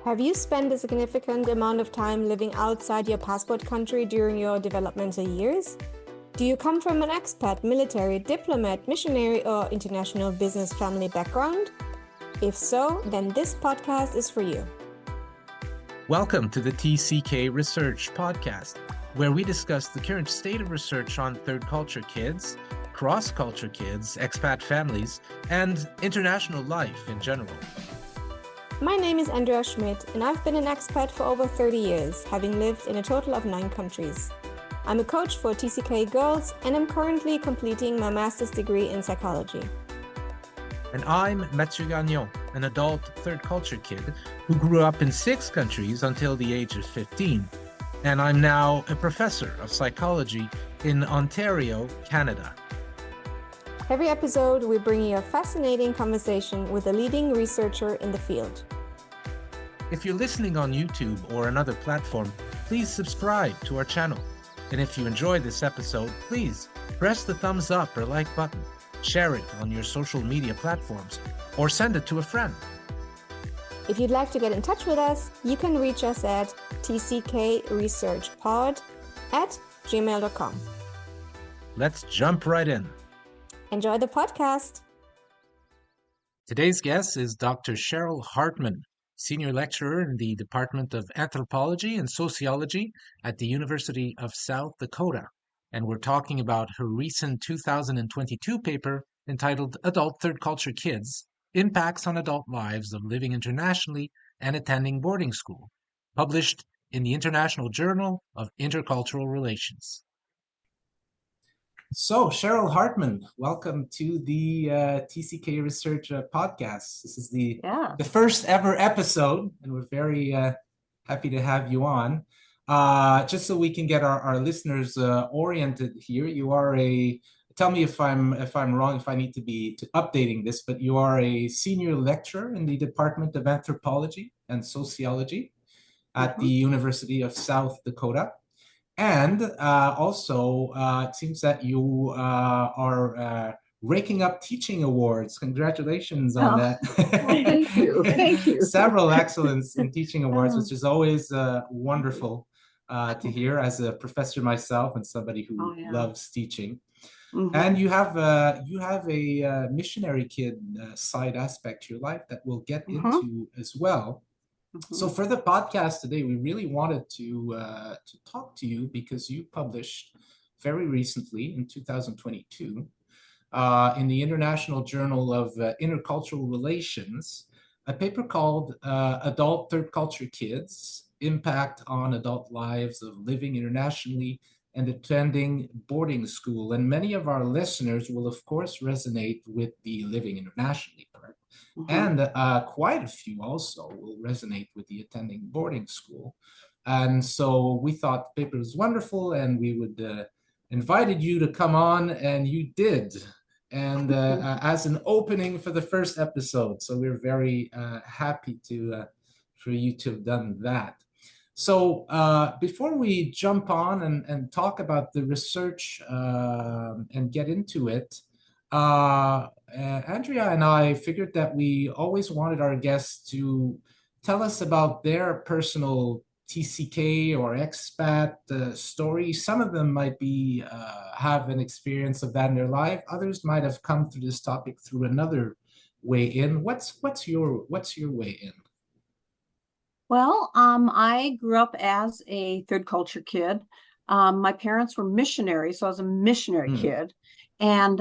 Have you spent a significant amount of time living outside your passport country during your developmental years? Do you come from an expat, military, diplomat, missionary, or international business family background? If so, then this podcast is for you. Welcome to the TCK Research Podcast, where we discuss the current state of research on third culture kids, cross-culture kids, expat families, and international life in general. My name is Andrea Schmidt, and I've been an expat for over 30 years, having lived in a total of 9 countries. I'm a coach for TCK girls, and I'm currently completing my master's degree in psychology. And I'm Mathieu Gagnon, an adult third culture kid who grew up in 6 countries until the age of 15. And I'm now a professor of psychology in Ontario, Canada. Every episode, we bring you a fascinating conversation with a leading researcher in the field. If you're listening on YouTube or another platform, please subscribe to our channel. And if you enjoyed this episode, please press the thumbs up or like button, share it on your social media platforms, or send it to a friend. If you'd like to get in touch with us, you can reach us at tckresearchpod@gmail.com. Let's jump right in. Enjoy the podcast. Today's guest is Dr. Cheryl Hartman, Senior Lecturer in the Department of Anthropology and Sociology at the University of South Dakota. And we're talking about her recent 2022 paper entitled Adult Third Culture Kids, Impacts on Adult Lives of Living Internationally and Attending Boarding School, published in the International Journal of Intercultural Relations. So, Cheryl Hartman, welcome to the TCK Research Podcast. This is the first ever episode, and we're very happy to have you on. Just so we can get our listeners oriented here, you are tell me if I'm wrong, if I need to be updating this, but you are a senior lecturer in the Department of Anthropology and Sociology at the University of South Dakota. And also, it seems that you are raking up teaching awards. Congratulations on that. Thank you. Thank you. Several excellence in teaching awards, which is always wonderful to hear as a professor myself and somebody who loves teaching. And you have a missionary kid side aspect to your life that we'll get into as well. So for the podcast today, we really wanted to talk to you because you published very recently in 2022 in the International Journal of Intercultural Relations, a paper called Adult Third Culture Kids, Impact on Adult Lives of Living Internationally and Attending Boarding School. And many of our listeners will, of course, resonate with the living internationally part. And quite a few also will resonate with the attending boarding school. And so we thought the paper was wonderful and we would invited you to come on, and you did. And as an opening for the first episode. So we're very happy for you to have done that. So before we jump on and talk about the research and get into it, Andrea and I figured that we always wanted our guests to tell us about their personal TCK or expat story. Some of them might be have an experience of that in their life. Others might have come through this topic through another way in. What's your way in? Well, I grew up as a third culture kid. My parents were missionaries, so I was a missionary kid. And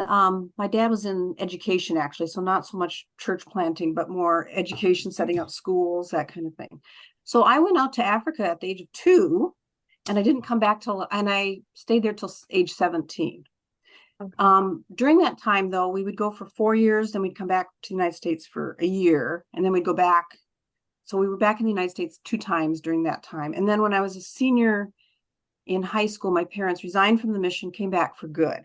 my dad was in education, actually, so not so much church planting, but more education, setting up schools, that kind of thing. So I went out to Africa at the age of 2, and I didn't come back and I stayed there till age 17. Okay. During that time, though, we would go for 4 years, then we'd come back to the United States for a year, and then we'd go back. So we were back in the United States 2 times during that time. And then when I was a senior in high school, my parents resigned from the mission, came back for good.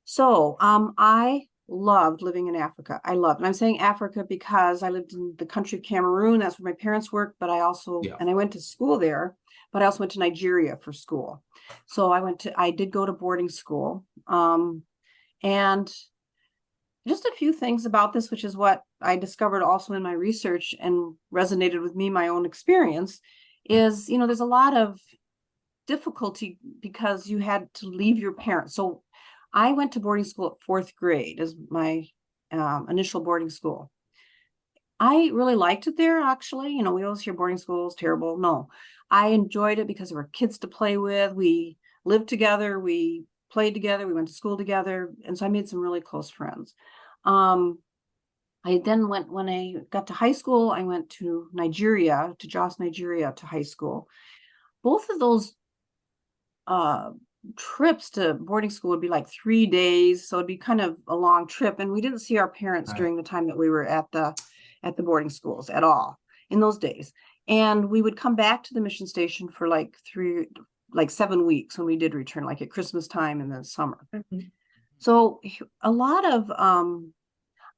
So I loved living in Africa. And I'm saying Africa because I lived in the country of Cameroon. That's where my parents worked, but I also, and I went to school there, but I also went to Nigeria for school. So I did go to boarding school. And just a few things about this, which is what I discovered also in my research and resonated with me, my own experience, is, there's a lot of difficulty because you had to leave your parents. So I went to boarding school at 4th grade as my initial boarding school. I really liked it there, actually. We always hear boarding school is terrible. No, I enjoyed it because there were kids to play with. We lived together. We played together. We went to school together. And so I made some really close friends. I then when I got to high school, I went to Nigeria, to Jos, Nigeria, to high school. Both of those trips to boarding school would be like 3 days. So it'd be kind of a long trip. And we didn't see our parents during the time that we were at the boarding schools at all in those days. And we would come back to the mission station for like 7 weeks when we did return, like at Christmas time and then summer. Mm-hmm. So a lot of,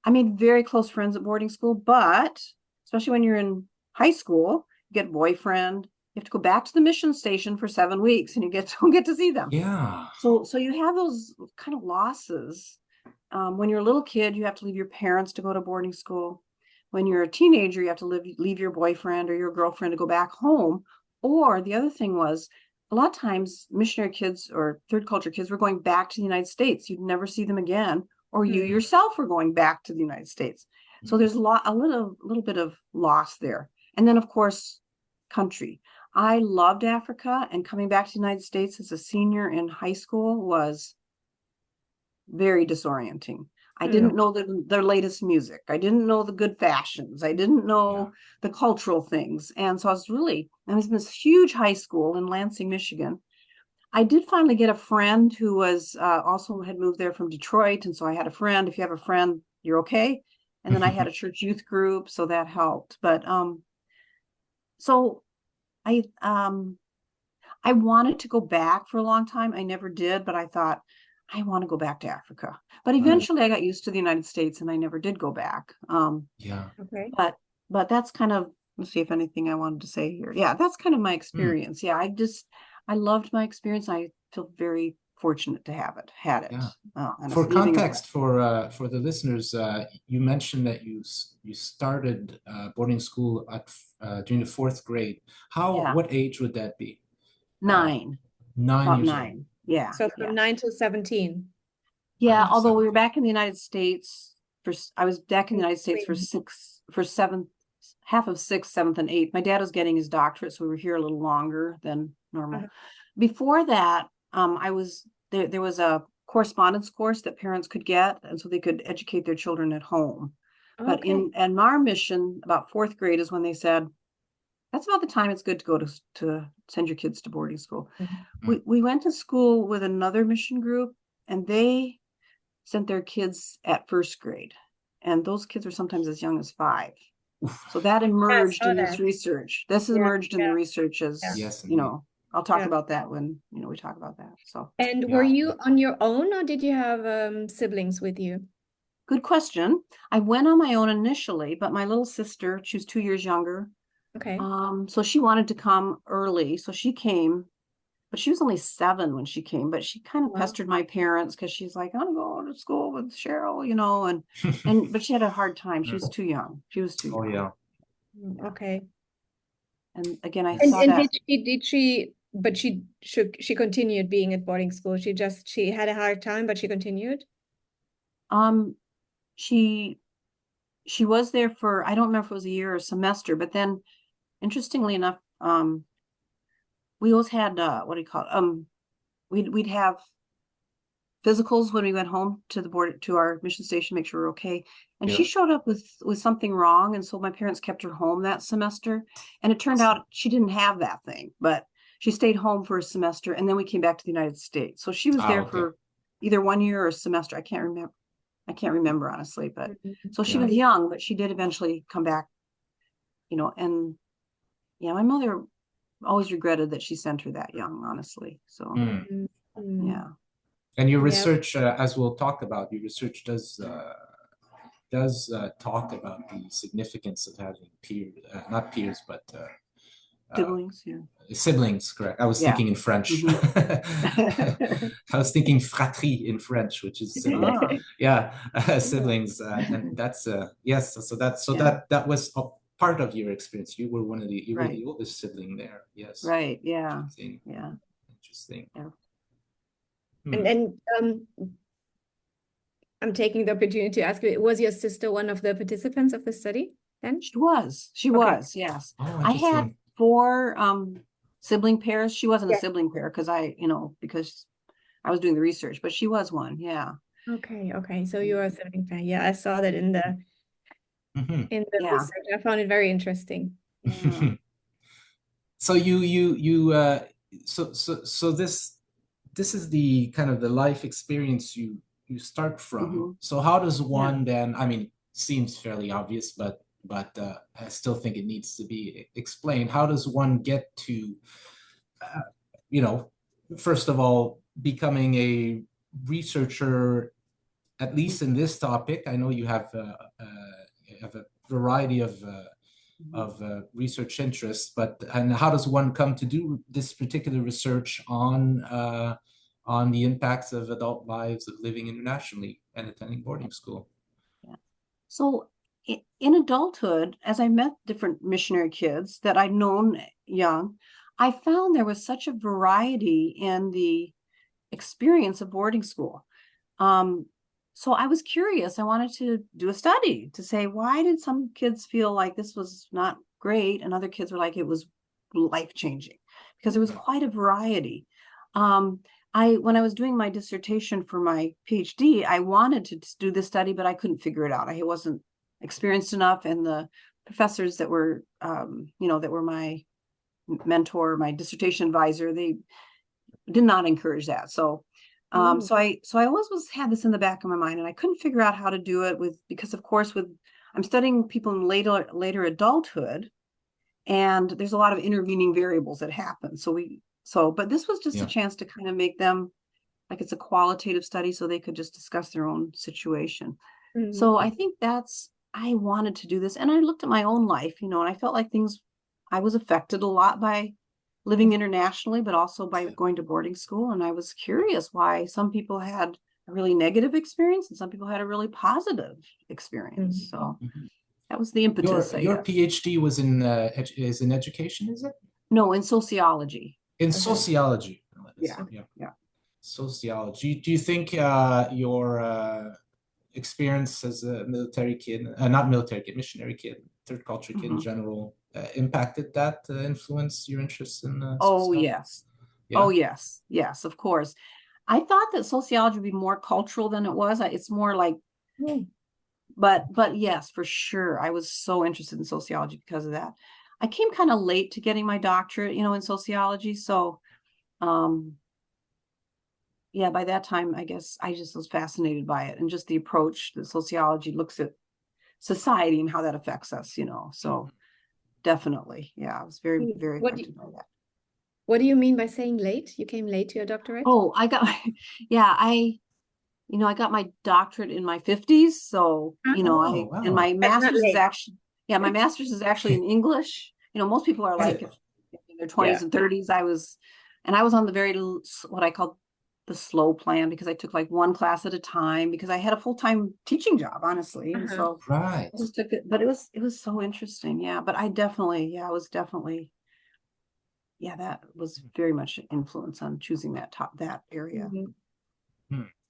I made very close friends at boarding school, but especially when you're in high school, you get a boyfriend, you have to go back to the mission station for 7 weeks and you don't get to see them. Yeah. So you have those kind of losses. When you're a little kid, you have to leave your parents to go to boarding school. When you're a teenager, you have to leave your boyfriend or your girlfriend to go back home. Or the other thing was, a lot of times missionary kids or third culture kids were going back to the United States. You'd never see them again. Or you yourself were going back to the United States. So there's a little bit of loss there. And then, of course, country. I loved Africa, and coming back to the United States as a senior in high school was very disorienting. I didn't know their latest music. I didn't know the good fashions. I didn't know the cultural things. And so I was in this huge high school in Lansing, Michigan. I did finally get a friend who was also had moved there from Detroit. And so I had a friend. If you have a friend, you're okay. And then I had a church youth group, so that helped. But so I wanted to go back for a long time. I never did, but I thought, I want to go back to Africa. But eventually I got used to the United States and I never did go back. Okay. But that's kind of, let's see if anything I wanted to say here. Yeah, that's kind of my experience. Yeah, I loved my experience. I feel very fortunate to had it. Yeah. For context, for the listeners, you mentioned that you started boarding school during the 4th grade. What age would that be? 9. 9 years 9. Old. Yeah. So from 9 to 17. Yeah, although we were back in the United States I was back in the United States for 7th, half of 6th, 7th, and 8th. My dad was getting his doctorate, so we were here a little longer than normal. Before that, there was a correspondence course that parents could get, and so they could educate their children at home. But in our mission, about 4th grade is when they said, that's about the time it's good to go to send your kids to boarding school. We went to school with another mission group, and they sent their kids at 1st grade. And those kids were sometimes as young as 5. So that emerged in this research. This emerged in the research as, I'll talk about that when, we talk about that. So. And were you on your own or did you have siblings with you? Good question. I went on my own initially, but my little sister, she was 2 years younger. Okay. So she wanted to come early. So she came, but she was only 7 when she came, but she kind of pestered my parents because she's like, I want to go to school with Cheryl, but she had a hard time. She was too young. She was too young. Oh, yeah. Okay. And again, I saw that. But she continued being at boarding school. She had a hard time, but she continued. She was there for, I don't remember if it was a year or a semester, but then interestingly enough, we always had what do you call it? We'd have physicals when we went home to our mission station, make sure we're okay. And she showed up with something wrong, and so my parents kept her home that semester. And it turned out she didn't have that thing, but she stayed home for a semester, and then we came back to the United States. So she was there for either 1 year or a semester. I can't remember honestly, but so she was young, but she did eventually come back, and my mother always regretted that she sent her that young, honestly. So yeah. And your research, as we'll talk about, your research does talk about the significance of having peers, not peers, but Siblings, yeah. Siblings, correct. I was thinking in French. I was thinking fratrie in French, which is sibling. Siblings, and that's yes. So that was a part of your experience. You were you were the oldest sibling there. Yes. Right. Yeah. Interesting. Yeah. Interesting. Yeah. And I'm taking the opportunity to ask you: was your sister one of the participants of the study? Then she was. She was. Yes. Oh, I had 4 sibling pairs. She wasn't a sibling pair because because I was doing the research, but she was one. Yeah. Okay. So you are a sibling pair. Yeah, I saw that in the research. I found it very interesting. Yeah. So so this is the kind of the life experience you start from. So how does one then, I mean, seems fairly obvious, but I still think it needs to be explained. How does one get to, first of all, becoming a researcher, at least in this topic? I know you have a variety of research interests, and how does one come to do this particular research on the impacts of adult lives of living internationally and attending boarding school? Yeah. So in adulthood, as I met different missionary kids that I'd known young, I found there was such a variety in the experience of boarding school. So I was curious. I wanted to do a study to say, why did some kids feel like this was not great and other kids were like it was life-changing? Because there was quite a variety. When I was doing my dissertation for my PhD, I wanted to do this study, but I couldn't figure it out. I wasn't experienced enough, and the professors that were, that were my mentor, my dissertation advisor, they did not encourage that. So I always had this in the back of my mind, and I couldn't figure out how to do it because of course I'm studying people in later adulthood, and there's a lot of intervening variables that happen. But this was just a chance to kind of make them like it's a qualitative study, so they could just discuss their own situation. So I think I wanted to do this, and I looked at my own life, and I felt like I was affected a lot by living internationally, but also by going to boarding school. And I was curious why some people had a really negative experience and some people had a really positive experience. So that was the impetus. Your PhD was is in education, is it? No, in sociology. In sociology. Yeah. Sociology. Do you think your experience as a military kid, not military kid, missionary kid, third culture kid in general, impacted that, influence your interest in sociology? Yes. Yeah. Oh, yes. Yes, of course. I thought that sociology would be more cultural than it was. It's more like, but yes, for sure. I was so interested in sociology because of that. I came kind of late to getting my doctorate, in sociology. So, by that time, I guess I just was fascinated by it and just the approach that sociology looks at society and how that affects us, So definitely, I was very, very affected by that. What do you mean by saying late? You came late to your doctorate? Oh, I got, I got my doctorate in my 50s. So, and my master's is actually, my master's is actually in English. Most people are like in their 20s and 30s. I was on the what I call the slow plan, because I took like one class at a time because I had a full-time teaching job, honestly. And so I just took it, but it was so interesting. Yeah. But I definitely, that was very much influence on choosing that area.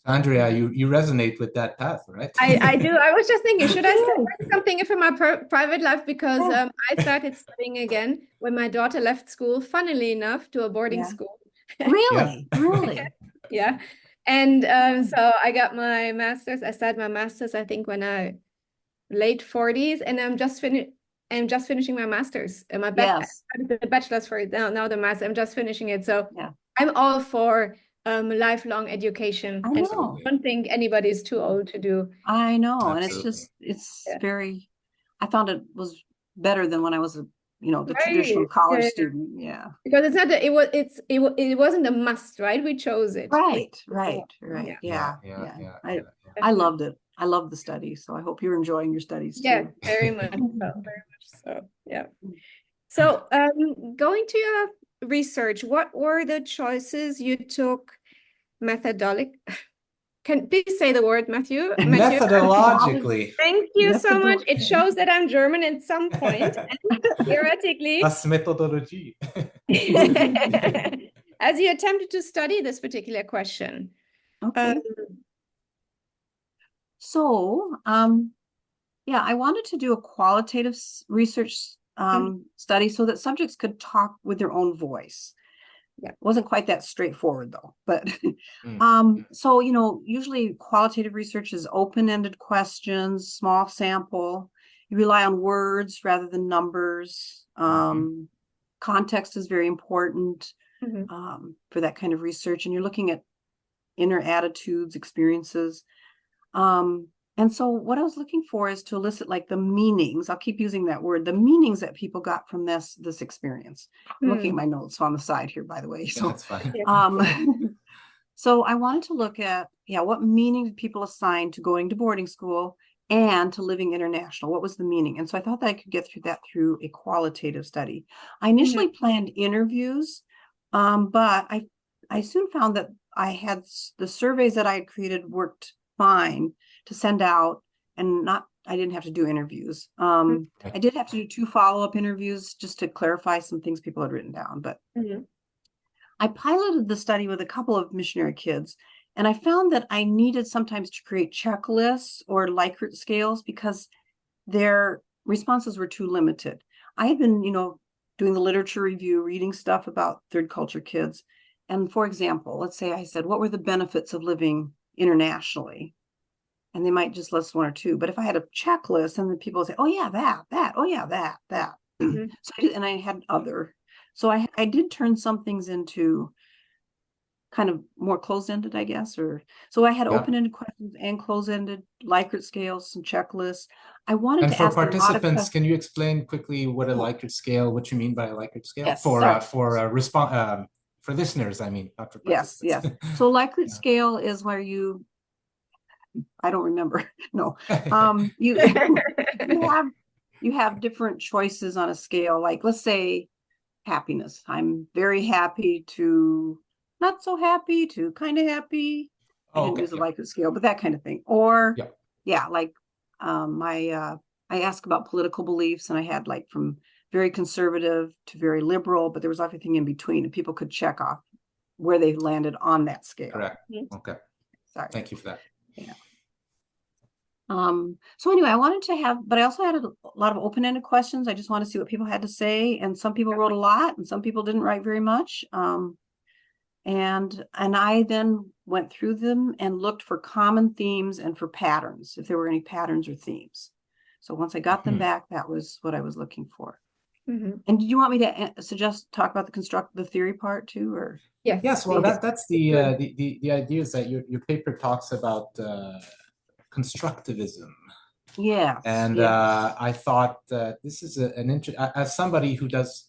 Andrea, you resonate with that path, right? I do. I was just thinking, should I say something from my private life? Because I started studying again when my daughter left school, funnily enough, to a boarding school. Really? Really? Yeah. And so I got my master's. I started my master's, I think, when I late 40s, and I'm just finishing my master's and the bachelor's for it now the master. I'm just finishing it. So I'm all for lifelong education. I know. I don't think anybody is too old to do. I know. Absolutely. And it's very, I found it was better than when I was the traditional college student. Yeah. Because it's not it wasn't a must, right? We chose it. Right. Yeah. I loved it. I love the study. So I hope you're enjoying your studies too. Yeah, very much so. Very much so. Yeah. So going to your research, what were the choices you took methodologic? Can please say the word, Matthew? Methodologically. Thank you so much. It shows that I'm German at some point. And theoretically. Das Methodologie. As you attempted to study this particular question. Okay. Yeah, I wanted to do a qualitative research study so that subjects could talk with their own voice. Yeah, it wasn't quite that straightforward though, but so, you know, usually qualitative research is open-ended questions, small sample. You rely on words rather than numbers. Context is very important for that kind of research, and you're looking at inner attitudes, experiences. And so what I was looking for is to elicit like the meanings. I'll keep using that word, the meanings that people got from this experience. I'm looking at my notes on the side here, by the way. So that's fine. So I wanted to look at, what meaning did people assign to going to boarding school and to living international? What was the meaning? And so I thought that I could get through that through a qualitative study. I initially planned interviews, but I soon found that I had the surveys that I had created worked fine to send out, and I didn't have to do interviews. I did have to do 2 follow-up interviews just to clarify some things people had written down, but I piloted the study with a couple of missionary kids, and I found that I needed sometimes to create checklists or Likert scales because their responses were too limited. I had been, doing the literature review, reading stuff about third culture kids. And for example, let's say I said, what were the benefits of living internationally? And they might just list 1 or 2. But if I had a checklist, and then people would say, oh yeah, that, oh yeah, that. So I had other. So I did turn some things into kind of more closed-ended, I guess. So I had open-ended questions and closed-ended Likert scales, some checklists. I wanted to ask for participants, can you explain quickly what a Likert scale, what you mean by a Likert scale? Yes, for listeners, I mean, not for participants. Yes. So Likert scale is where I don't remember. No. You have different choices on a scale. Like, let's say happiness. I'm very happy to not so happy to kind of happy. I didn't use a Likert scale, but that kind of thing. Or I asked about political beliefs, and I had like from very conservative to very liberal, but there was everything in between, and people could check off where they landed on that scale. Correct. Okay. Sorry. Thank you for that. Yeah. So anyway, I wanted to have, but I also had a lot of open-ended questions. I just want to see what people had to say. And some people wrote a lot and some people didn't write very much. And I then went through them and looked for common themes and for patterns, if there were any patterns or themes. So once I got them back, that was what I was looking for. And did you want me to talk about the theory part too, or? Yes. Well, that's the idea is that your paper talks about constructivism. Yeah. And I thought this is as somebody who does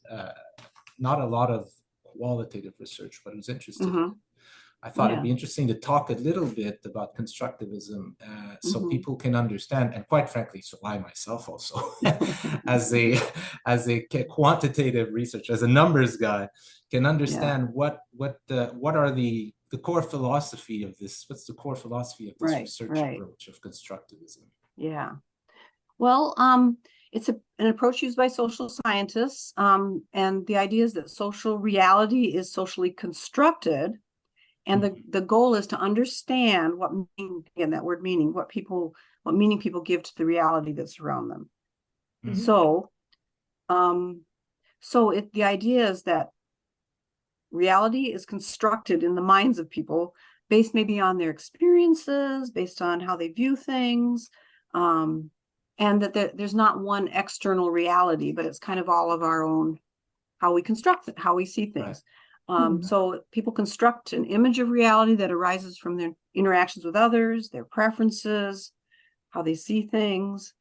not a lot of qualitative research, but who's interested, I thought it'd be interesting to talk a little bit about constructivism so people can understand, and quite frankly, so I myself also, as a quantitative researcher, as a numbers guy, can understand what are the core philosophy of this. What's the core philosophy of this research approach of constructivism? Yeah. Well, it's an approach used by social scientists, and the idea is that social reality is socially constructed, and the goal is to understand what meaning, again, that word meaning, what meaning people give to the reality that's around them. So, the idea is that reality is constructed in the minds of people based maybe on their experiences, based on how they view things, and that there's not one external reality, but it's kind of all of our own, how we construct it, how we see things. So people construct an image of reality that arises from their interactions with others, their preferences, how they see things.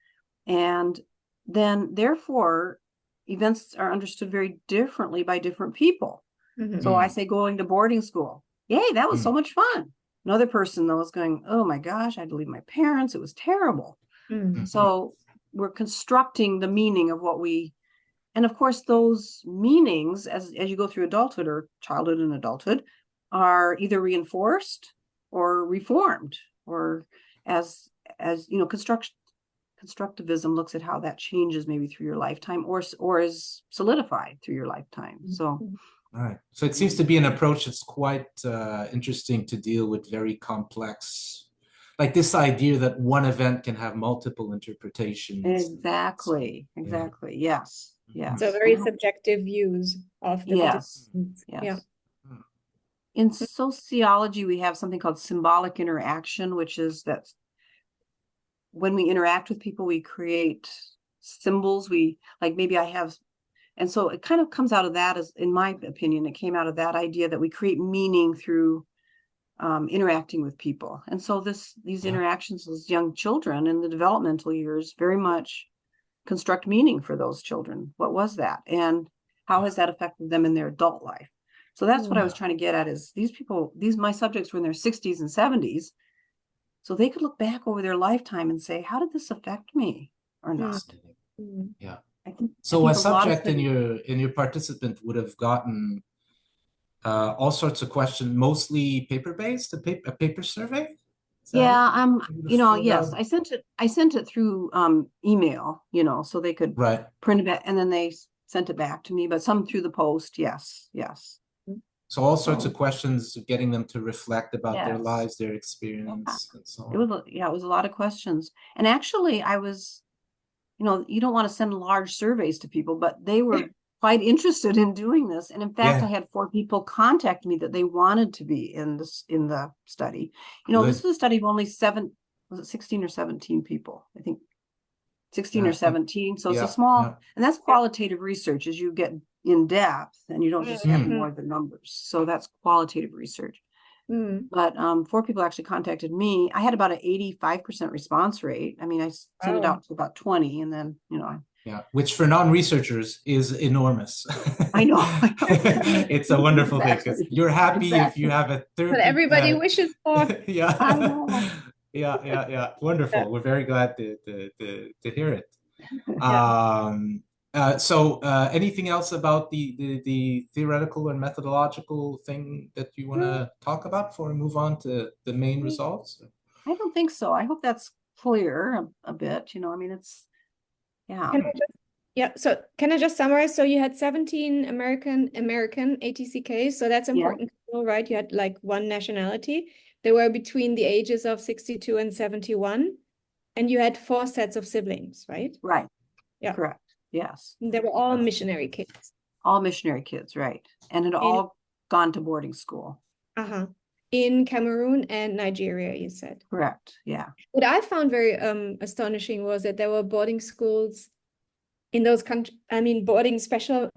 And then therefore, events are understood very differently by different people. So I say going to boarding school. Yay, that was so much fun. Another person though is going, oh my gosh, I had to leave my parents. It was terrible. So we're constructing the meaning of what we And of course, those meanings as you go through adulthood or childhood and adulthood are either reinforced or reformed, or as constructivism looks at how that changes maybe through your lifetime or is solidified through your lifetime. So right. So it seems to be an approach that's quite interesting to deal with very complex, like this idea that one event can have multiple interpretations. Exactly. Yes. So very subjective views of the Yes. Yeah. In sociology, we have something called symbolic interaction, which is that when we interact with people, we create symbols. Maybe I have, and so it kind of comes out of that, as in my opinion, it came out of that idea that we create meaning through interacting with people. And so these interactions as young children in the developmental years very much construct meaning for those children. What was that? And how has that affected them in their adult life? So that's what I was trying to get at, is my subjects were in their 60s and 70s. So they could look back over their lifetime and say, how did this affect me or not? Yeah. So a subject in your participant would have gotten all sorts of questions, mostly paper-based, a paper survey? Yeah, yes, I sent it through email, so they could print it back, and then they sent it back to me, but some through the post. Yes. So all sorts of questions, getting them to reflect about their lives, their experience, and so on. It was a lot of questions. And actually I was, you don't want to send large surveys to people, but they were quite interested in doing this. And in fact, I had 4 people contact me that they wanted to be in the study. This was a study of only 16 or 17 people, I think 16 or 17. So it's a small, and that's qualitative research. As you get in depth and you don't just have more of the numbers. So that's qualitative research. But 4 people actually contacted me. I had about an 85% response rate. I mean, I sent it out to about 20, and then, which for non-researchers is enormous. I know. It's a wonderful thing, because you're happy if you have a 30. But everybody wishes for. Yeah. I know. Yeah. Wonderful. We're very glad to hear it. So anything else about the theoretical and methodological thing that you want to talk about before we move on to the main results? I don't think so. I hope that's clear a bit. I mean, it's, So can I just summarize? So you had 17 American ATCKs. So that's important to know, right? You had like one nationality. They were between the ages of 62 and 71. And you had 4 sets of siblings, right? Right. Yeah. Correct. Yes. They were all missionary kids. All missionary kids, right. And had all gone to boarding school. In Cameroon and Nigeria, you said. Correct. Yeah. What I found very astonishing was that there were boarding schools in those countries. I mean, special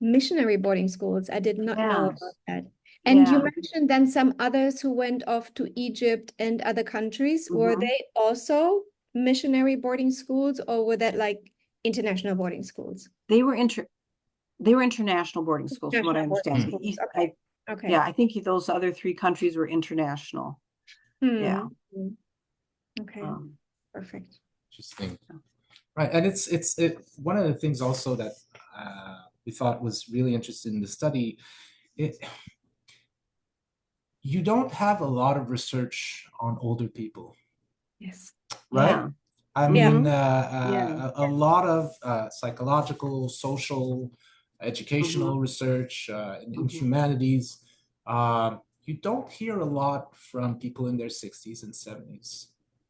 missionary boarding schools. I did not know about that. And you mentioned then some others who went off to Egypt and other countries. Were they also missionary boarding schools, or were that like international boarding schools? They were international boarding schools, from what I understand. Okay. I think those other 3 countries were international. Yeah. Okay. Perfect. Interesting. Right, and it's one of the things also that we thought was really interesting in the study. You don't have a lot of research on older people. Yes. Right. Yeah. I mean, a lot of psychological, social, educational research in humanities. You don't hear a lot from people in their 60s and 70s.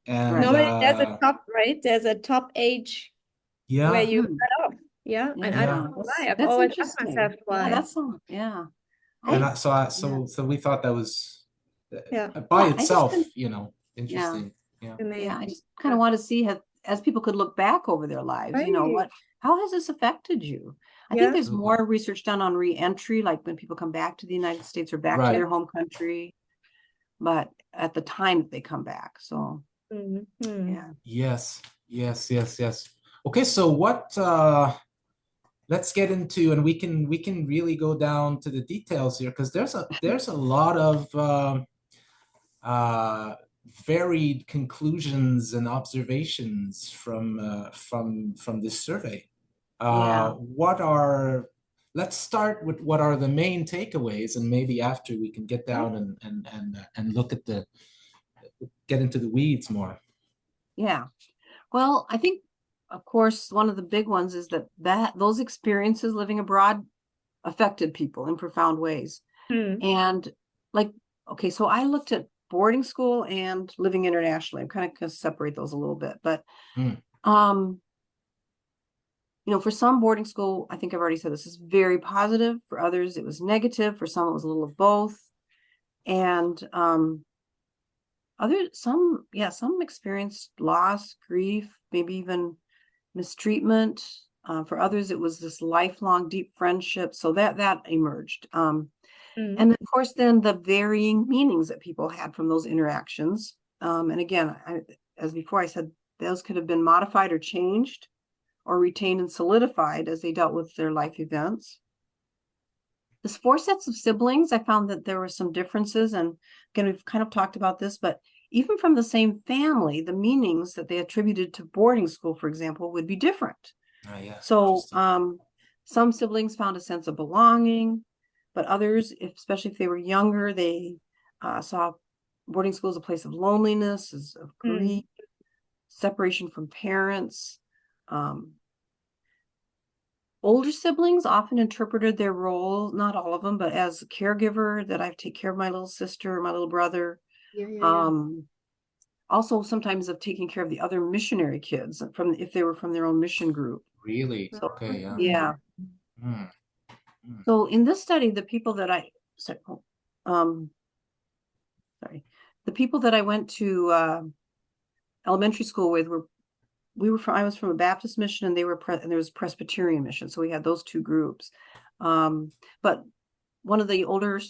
And there's a top, right? There's a top age where you cut off. Yeah. And I don't know why. I've always asked myself why. And so we thought that was by itself, interesting. I just kind of want to see as people could look back over their lives, how has this affected you? I think there's more research done on re-entry, like when people come back to the United States or back to their home country, but at the time that they come back. So Yes. Okay, so what let's get into, and we can really go down to the details here, because there's a lot of varied conclusions and observations from this survey. Let's start with what are the main takeaways, and maybe after we can get down and look at get into the weeds more. Yeah. Well, I think, of course, one of the big ones is that those experiences living abroad affected people in profound ways. And okay, so I looked at boarding school and living internationally. I'm kind of going to separate those a little bit, but for some, boarding school, I think I've already said this, is very positive. For others, it was negative. For some, it was a little of both. And some experienced loss, grief, maybe even mistreatment. For others, it was this lifelong deep friendship. So that emerged. And of course, then the varying meanings that people had from those interactions. And again, as before I said, those could have been modified or changed or retained and solidified as they dealt with their life events. There's 4 sets of siblings. I found that there were some differences. And again, we've kind of talked about this, but even from the same family, the meanings that they attributed to boarding school, for example, would be different. So some siblings found a sense of belonging, but others, especially if they were younger, they saw boarding school as a place of loneliness, of grief, separation from parents. Older siblings often interpreted their role, not all of them, but as a caregiver, that I take care of my little sister or my little brother. Also sometimes of taking care of the other missionary kids if they were from their own mission group. Really? So, okay. Yeah. So in this study, the people that I went to elementary school with I was from a Baptist mission, and there was Presbyterian mission. So we had those 2 groups. But one of the older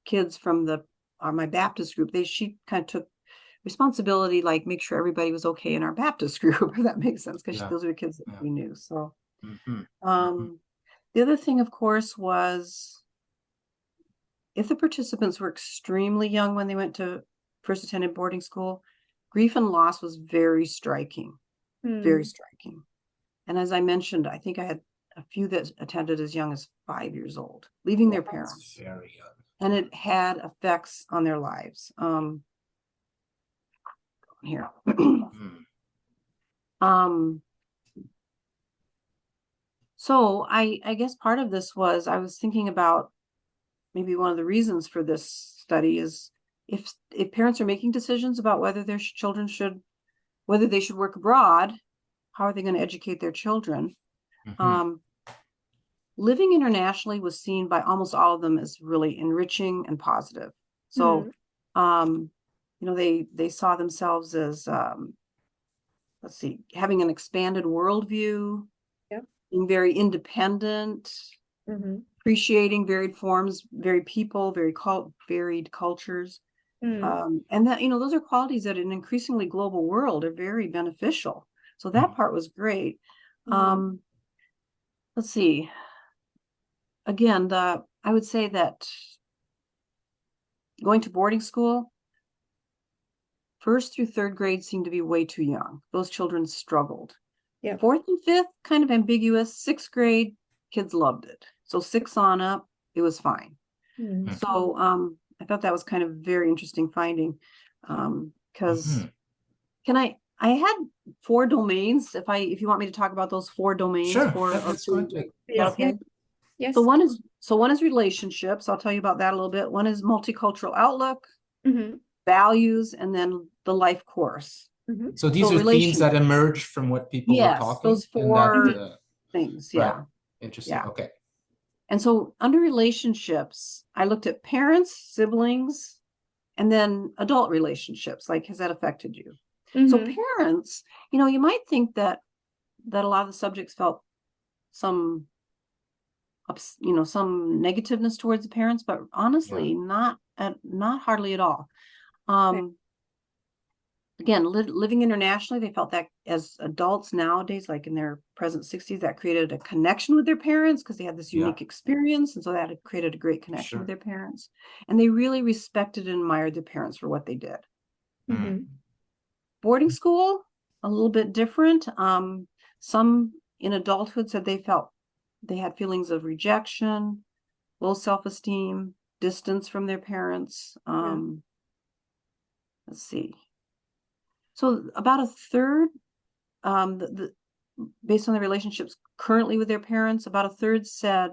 kids from my Baptist group, she kind of took responsibility, like make sure everybody was okay in our Baptist group, if that makes sense, because those were the kids that we knew. So the other thing, of course, was if the participants were extremely young when they first attended boarding school, grief and loss was very striking, very striking. And as I mentioned, I think I had a few that attended as young as 5 years old, leaving their parents. Very young. And it had effects on their lives. Here. So I guess part of this was I was thinking about maybe one of the reasons for this study is if parents are making decisions about whether their children whether they should work abroad, how are they going to educate their children? Living internationally was seen by almost all of them as really enriching and positive. So, they saw themselves as, having an expanded worldview, being very independent, appreciating varied forms, varied people, varied cultures. And that, those are qualities that in an increasingly global world are very beneficial. So that part was great. Let's see. Again, I would say that going to boarding school, 1st through 3rd grade seemed to be way too young. Those children struggled. 4th and 5th, kind of ambiguous. 6th grade, kids loved it. So 6 on up, it was fine. So I thought that was kind of very interesting finding, because I had 4 domains. If you want me to talk about those 4 domains, sure. Okay. Yes. So one is relationships. I'll tell you about that a little bit. One is multicultural outlook, values, and then the life course. So these are themes that emerge from what people were talking. Those 4 things. Yeah. Right. Interesting. Yeah. Okay. And so under relationships, I looked at parents, siblings, and then adult relationships. Like, has that affected you? So parents, you might think that a lot of the subjects felt some negativeness towards the parents, but honestly, not hardly at all. Again, living internationally, they felt that as adults nowadays, like in their present 60s, that created a connection with their parents because they had this unique experience. And so that had created a great connection with their parents. And they really respected and admired their parents for what they did. Boarding school, a little bit different. Some in adulthood said they had feelings of rejection, low self-esteem, distance from their parents. Let's see. So about a third, based on the relationships currently with their parents, about a third said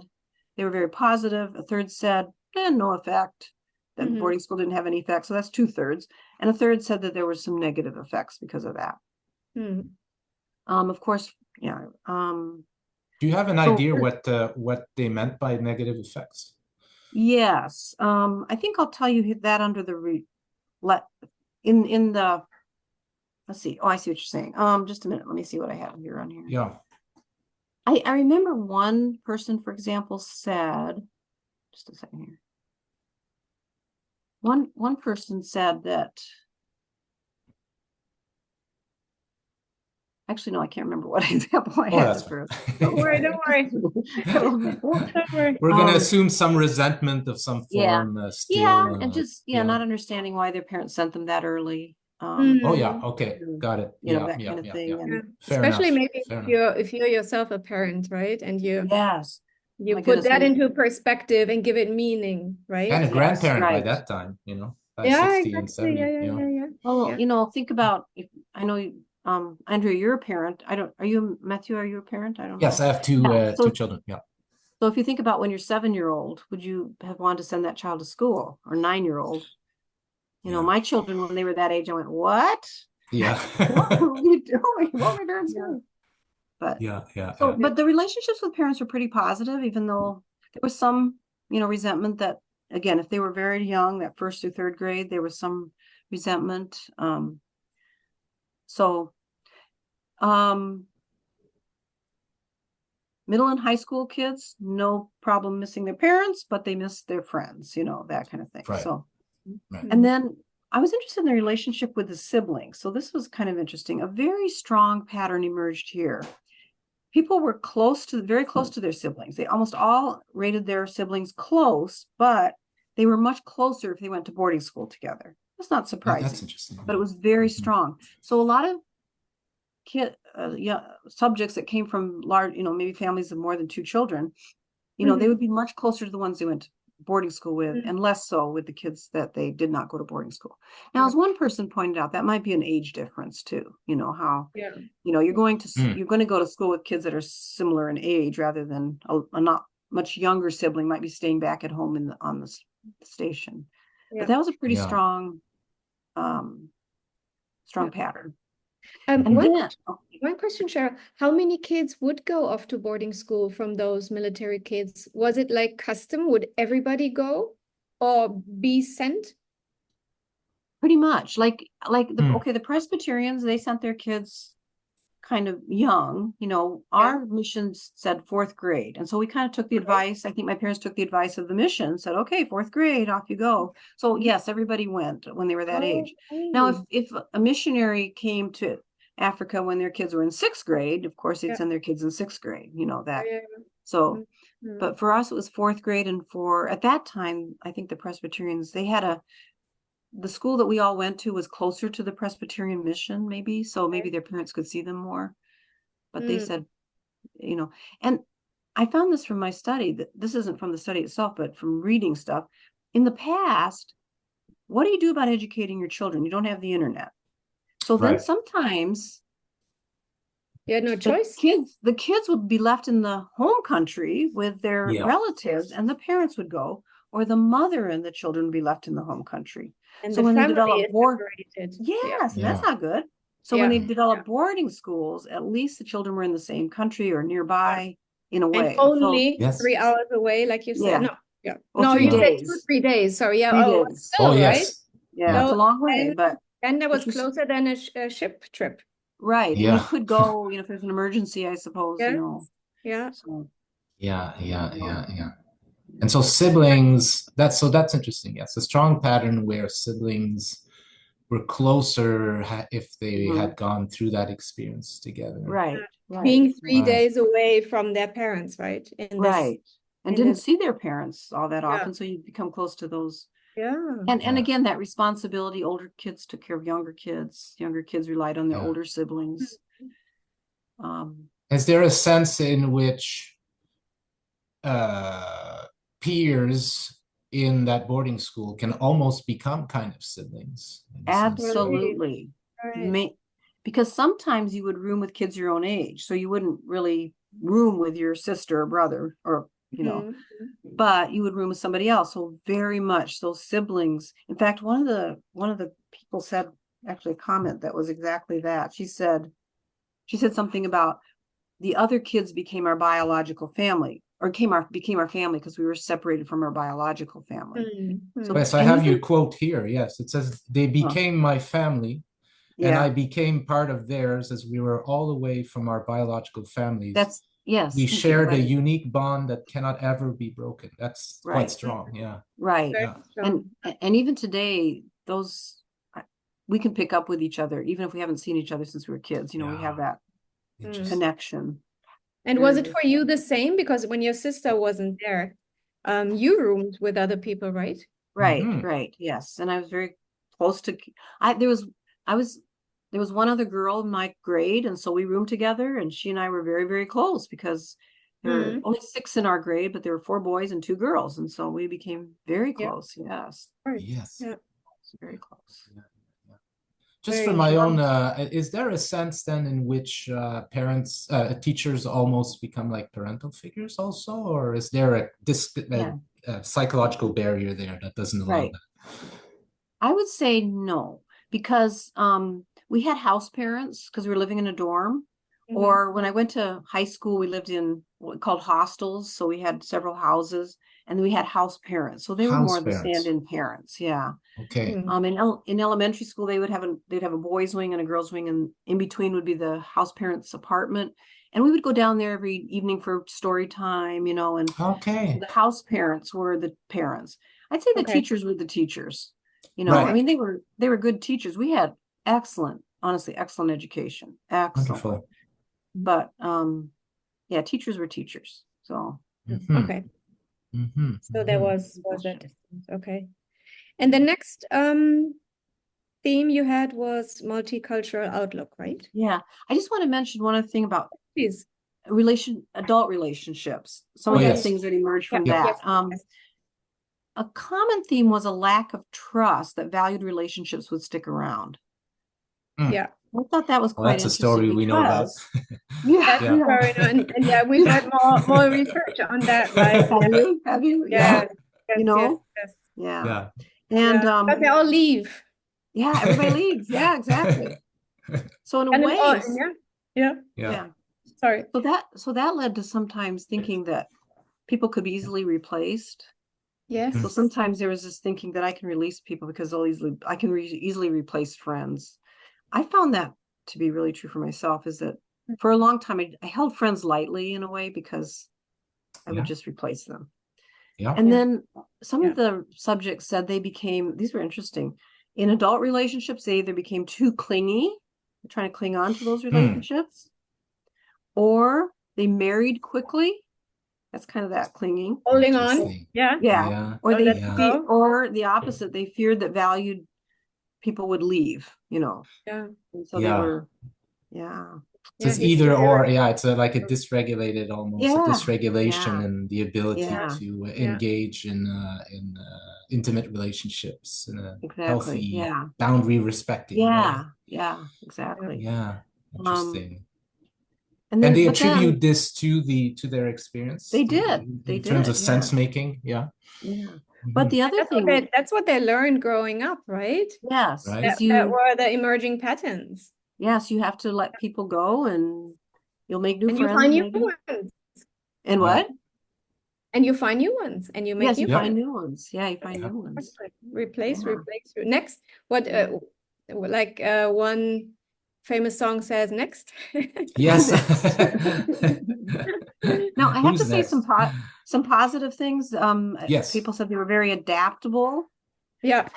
they were very positive. A third said, no effect, that boarding school didn't have any effect. So that's 2/3. And a third said that there were some negative effects because of that. Of course, yeah. Do you have an idea what they meant by negative effects? Yes. I think I'll tell you that under the in the, let's see. Oh, I see what you're saying. Just a minute. Let me see what I have here on here. Yeah. I remember one person, for example, said, just a second here. One person said that, actually, no, I can't remember what example I had for. Don't worry. We're going to assume some resentment of some form. And just not understanding why their parents sent them that early. Okay, got it. That kind of thing. And especially enough. Maybe if you're yourself a parent, right? And you put that into perspective and give it meaning, right? And a grandparent by that time, 60 and 70. Yeah. Well, think about, if I know you, Andrea, you're a parent. Matthew, are you a parent? I don't know. Yes, I have two children. Yeah. So if you think about when you're 7-year-old, would you have wanted to send that child to school, or 9-year-old? My children, when they were that age, I went, what? Yeah. What are you doing? What were my parents doing? But but the relationships with parents were pretty positive, even though there was some, resentment that, again, if they were very young, that 1st through 3rd grade, there was some resentment. Middle and high school kids, no problem missing their parents, but they miss their friends, that kind of thing. Right. So, and then I was interested in the relationship with the siblings. So this was kind of interesting. A very strong pattern emerged here. People were very close to their siblings. They almost all rated their siblings close, but they were much closer if they went to boarding school together. That's not surprising. That's interesting. But it was very strong. So a lot of subjects that came from large, maybe families of more than 2 children, they would be much closer to the ones they went to boarding school with, and less so with the kids that they did not go to boarding school. Now, as one person pointed out, that might be an age difference too. How you're going to go to school with kids that are similar in age, rather than a not much younger sibling might be staying back at home on the station. But that was a pretty strong pattern. One question, Cheryl, how many kids would go off to boarding school from those military kids? Was it like custom? Would everybody go or be sent? Pretty much. The Presbyterians, they sent their kids kind of young. Our missions said 4th grade. And so we kind of took the advice. I think my parents took the advice of the mission, said, okay, 4th grade, off you go. So yes, everybody went when they were that age. Now, if a missionary came to Africa when their kids were in 6th grade, of course they'd send their kids in 6th grade, that. So, but for us, it was 4th grade. And at that time, I think the Presbyterians, they had the school that we all went to was closer to the Presbyterian mission, maybe. So maybe their parents could see them more. But they said, and I found this from my study, that this isn't from the study itself, but from reading stuff. In the past, what do you do about educating your children? You don't have the internet. So then sometimes you had no choice. The kids would be left in the home country with their relatives, and the parents would go, or the mother and the children would be left in the home country. And so the when they family develop is separated. and that's not good. So when they develop boarding schools, at least the children were in the same country or nearby in a way. And only 3 hours away, like you said. You said 2-3 days. Sorry, 3 days. Right? Yeah, it's a long way, but. And that was closer than a ship trip. Right. Yeah. And you could go, if there's an emergency, I suppose, Yeah. So. Yeah. And so siblings, that's interesting. Yes. A strong pattern where siblings were closer if they had gone through that experience together. Right. Being 3 days away from their parents, right? And didn't see their parents all that often. So you become close to those. And again, that responsibility, older kids took care of younger kids relied on their older siblings. Is there a sense in which peers in that boarding school can almost become kind of siblings in some sense? Absolutely. Because sometimes you would room with kids your own age, so you wouldn't really room with your sister or brother, or but you would room with somebody else. So very much those siblings. In fact, one of the people said, actually a comment that was exactly that. She said something about the other kids became our biological family, or became our family because we were separated from our biological family. So yes, I have your quote here. Yes, it says, they became my family, and I became part of theirs, as we were all away from our biological families. We shared a unique bond that cannot ever be broken. That's quite strong. Yeah. Right. Yeah. And even today, we can pick up with each other, even if we haven't seen each other since we were kids. We have that connection. And was it for you the same? Because when your sister wasn't there, you roomed with other people, right? Right. Yes. And I was very close to, there was one other girl in my grade, and so we roomed together, and she and I were very, very close because there were only 6 in our grade, but there were 4 boys and 2 girls. And so we became very close. Yes. Yes. Yeah. Very close. Just for my own, is there a sense then in which teachers almost become like parental figures also, or is there a psychological barrier there that doesn't allow that? I would say no, because we had house parents because we were living in a dorm. Or when I went to high school, we lived in what we called hostels. So we had several houses, and we had house parents. So they were more the stand-in parents. Yeah. Okay. In elementary school, they'd have a boys' wing and a girls' wing, and in between would be the house parents' apartment. And we would go down there every evening for story time, and the house parents were the parents. I'd say the teachers were the teachers. I mean, they were good teachers. We had honestly, excellent education. Excellent. Wonderful. But teachers were teachers. So so there was that distance. Okay. And the next theme you had was multicultural outlook, right? Yeah. I just want to mention one other thing about adult relationships. Some of the things that emerged from that. A common theme was a lack of trust that valued relationships would stick around. Yeah. I thought that was quite interesting. That's a story we know about. And we've got more research on that, right? Have you? Yeah. Yeah. And but they all leave. Yeah, everybody leaves. Yeah, exactly. So in a way, Sorry. So that led to sometimes thinking that people could be easily replaced. Yes. So sometimes there was this thinking that I can release people because I can easily replace friends. I found that to be really true for myself, is that for a long time I held friends lightly in a way because I would just replace them. Yeah. And then some of the subjects said these were interesting. In adult relationships, they either became too clingy, trying to cling on to those relationships, or they married quickly. That's kind of that clinging. Holding on. Yeah. Or or the opposite, they feared that valued people would leave, Yeah. And so they were, So it's either or, it's like a dysregulated, almost a dysregulation in the ability to engage in intimate relationships in a healthy, boundary respecting way. Yeah, exactly. Yeah, interesting. And they attribute this to their experience. They did. In terms of sense making. Yeah. But the other thing, that's what they learned growing up, right? Yes. Right. That were the emerging patterns. Yes, you have to let people go, and you'll make new friends. You find new ones. And what? And you find new ones, and you make you find new ones. Yeah, you find new ones. Replace. Next, what? One famous song says, next. Yes. Now I have to say some positive things. People said they were very adaptable. Yeah.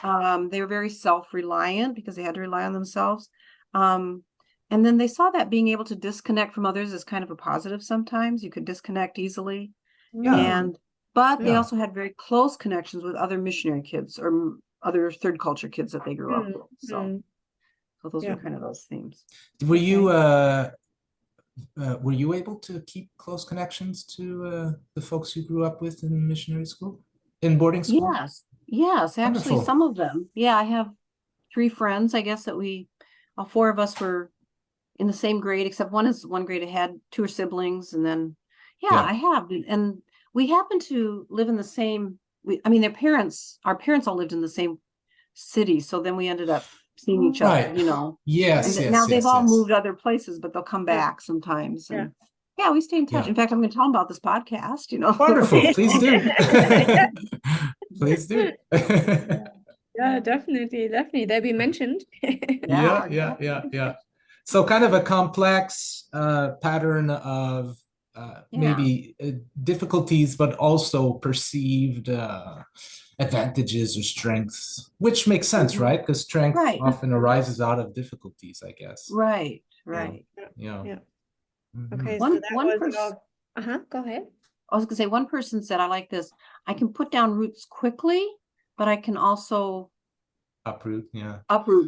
They were very self-reliant because they had to rely on themselves. And then they saw that being able to disconnect from others is kind of a positive sometimes. You could disconnect easily. But they also had very close connections with other missionary kids or other third culture kids that they grew up with. So those were kind of those themes. Were you were you able to keep close connections to the folks you grew up with in missionary school, in boarding school? Yes, actually, Wonderful. some of them. Yeah, I have 3 friends, I guess, that all 4 of us were in the same grade, except one is one grade ahead, 2 are siblings, and then, Yeah. I have. And we happen to live in the same, our parents all lived in the same city, so then we ended up seeing each other, Right. Yes, And yes, now they've yes, all yes. moved other places, but they'll come back sometimes. And yeah, we stay in touch. Yeah. In fact, I'm going to tell them about this podcast, Wonderful. Please do. Please do. Yeah, definitely. They'll be mentioned. Yeah. So kind of a complex pattern of maybe difficulties, but also perceived advantages or strengths, which makes sense, right? Because strength often arises out of difficulties, I guess. Right. Yeah. Okay, One so that one was person. Go ahead. I was going to say, one person said, I like this. I can put down roots quickly, but I can also uproot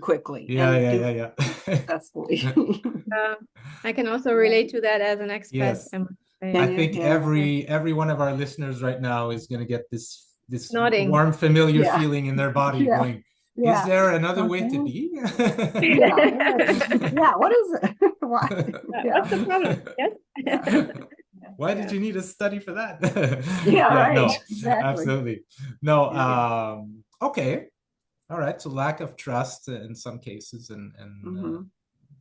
quickly. Yeah. Successfully. I can also relate to that as an expat. Yes. I think every one of our listeners right now is going to get this nodding, warm, familiar feeling in their body going, is there another way to be? What is it? What's the problem? Yes. Why did you need a study for that? No, exactly. Absolutely. No, okay. All right. So lack of trust in some cases and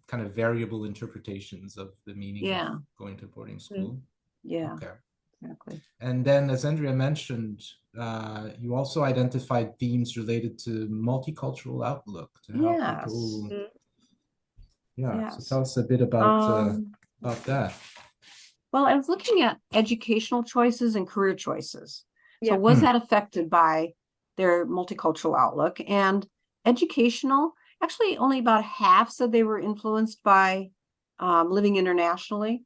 kind of variable interpretations of the meaning of going to boarding school. Yeah. Okay. Exactly. And then, as Andrea mentioned, you also identified themes related to multicultural outlook to help people. So tell us a bit about that. Well, I was looking at educational choices and career choices. So was that affected by their multicultural outlook? And educational, actually only about half said they were influenced by living internationally.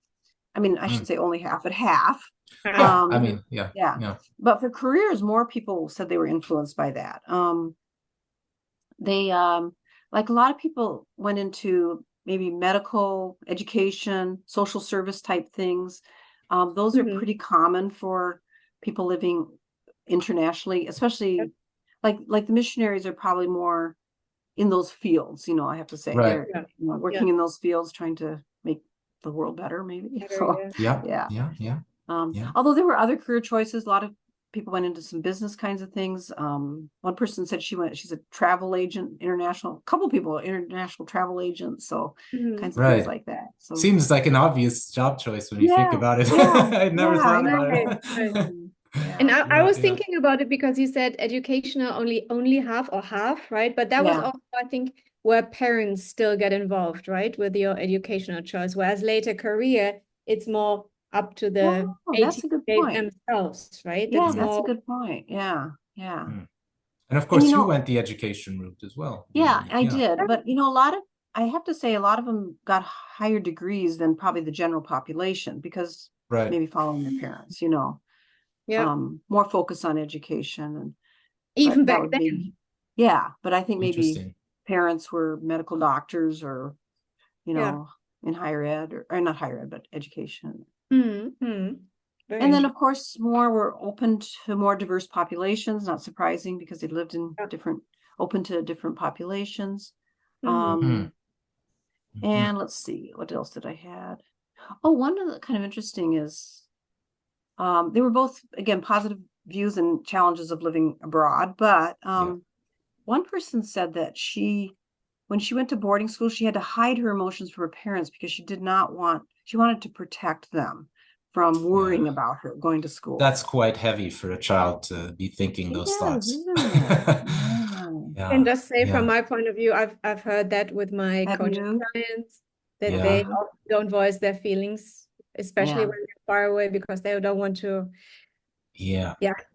I mean, I should say only half, but half. But for careers, more people said they were influenced by that. They like a lot of people went into maybe medical, education, social service type things. Those are pretty common for people living internationally, especially like the missionaries are probably more in those fields, I have to say. They're working in those fields, trying to make the world better, maybe. Although there were other career choices, a lot of people went into some business kinds of things. One person said she's a travel agent, a couple people are international travel agents, so kinds of things like that. So seems like an obvious job choice when you think about it. I'd never thought about it. And I was thinking about it because you said educational only half, right? But that was also, I think, where parents still get involved, right, with your educational choice, whereas later career, it's more up to the that's a good point. themselves, right? That's a good point. Yeah. And of course, you went the education route as well. Yeah, I did. But I have to say, a lot of them got higher degrees than probably the general population because maybe following their parents, more focus on education and even back then. But I think maybe parents were medical doctors or in higher ed or not higher ed but education. And then of course more were open to more diverse populations, not surprising because they lived in open to different populations. And let's see, what else did I had? One of the kind of interesting is they were both, again, positive views and challenges of living abroad. But one person said that when she went to boarding school, she had to hide her emotions from her parents because she wanted to protect them from worrying about her going to school. That's quite heavy for a child to be thinking those thoughts. And just say from my point of view, I've heard that with my coaching clients, that they don't voice their feelings, especially when they're far away, because they don't want to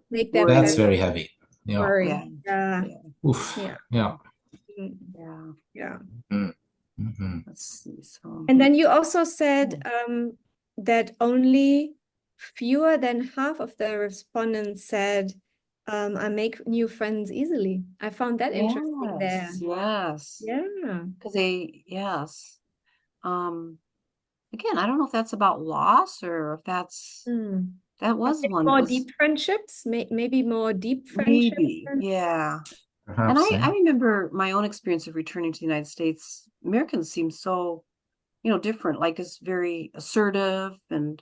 make them that's very heavy. Worry. Let's see. And then you also said that only fewer than half of the respondents said, I make new friends easily. I found that interesting there. Yes. Yeah. Because again, again, I don't know if that's about loss or if that's that was Maybe one that more was deep friendships, maybe more deep friendships. maybe, yeah. And Perhaps, I remember my own experience of returning to the United States. Americans seem so, different, like it's very assertive and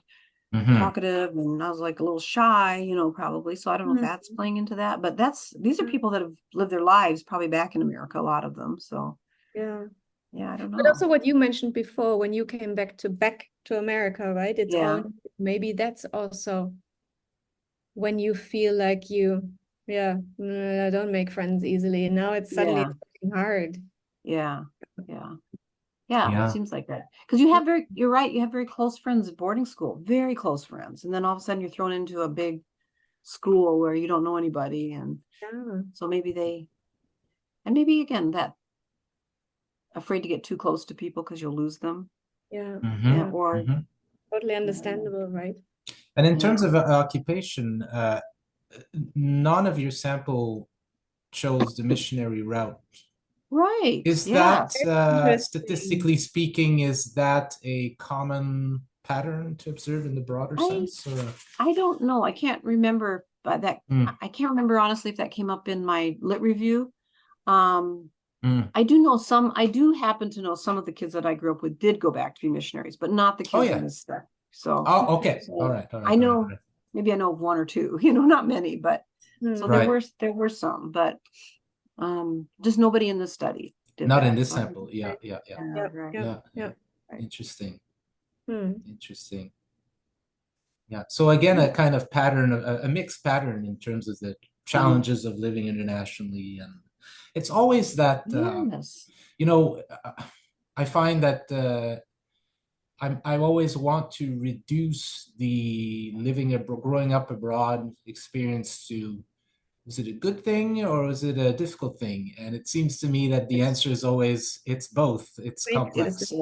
talkative, and I was like a little shy, probably. So I don't know if that's playing into that, but these are people that have lived their lives probably back in America, a lot of them. So Yeah. I don't know. But also what you mentioned before, when you came back to America, right? It's all, maybe that's also when you feel like I don't make friends easily. Now it's suddenly hard. Yeah. It seems like that. Because you're right, you have very close friends at boarding school, very close friends. And then all of a sudden you're thrown into a big school where you don't know anybody. And so maybe again, that afraid to get too close to people because you'll lose them. Or totally understandable, right? And in terms of occupation, none of your sample chose the missionary route. Right. Is that, statistically speaking, is that a common pattern to observe in the broader sense? Or? I don't know. I can't remember that. I can't remember honestly if that came up in my lit review. I do happen to know some of the kids that I grew up with did go back to be missionaries, but not the kids in this stuff. So, okay. All right. I know, maybe I know of one or two, not many, but so there were some, but just nobody in the study did not that, in this so. sample. Yeah. Right. Interesting. Interesting. Yeah. So again, a kind of pattern, a mixed pattern in terms of the challenges of living internationally, and it's always that I find that I always want to reduce the growing up abroad experience to, is it a good thing or is it a difficult thing? And it seems to me that the answer is always, it's both. It's complex.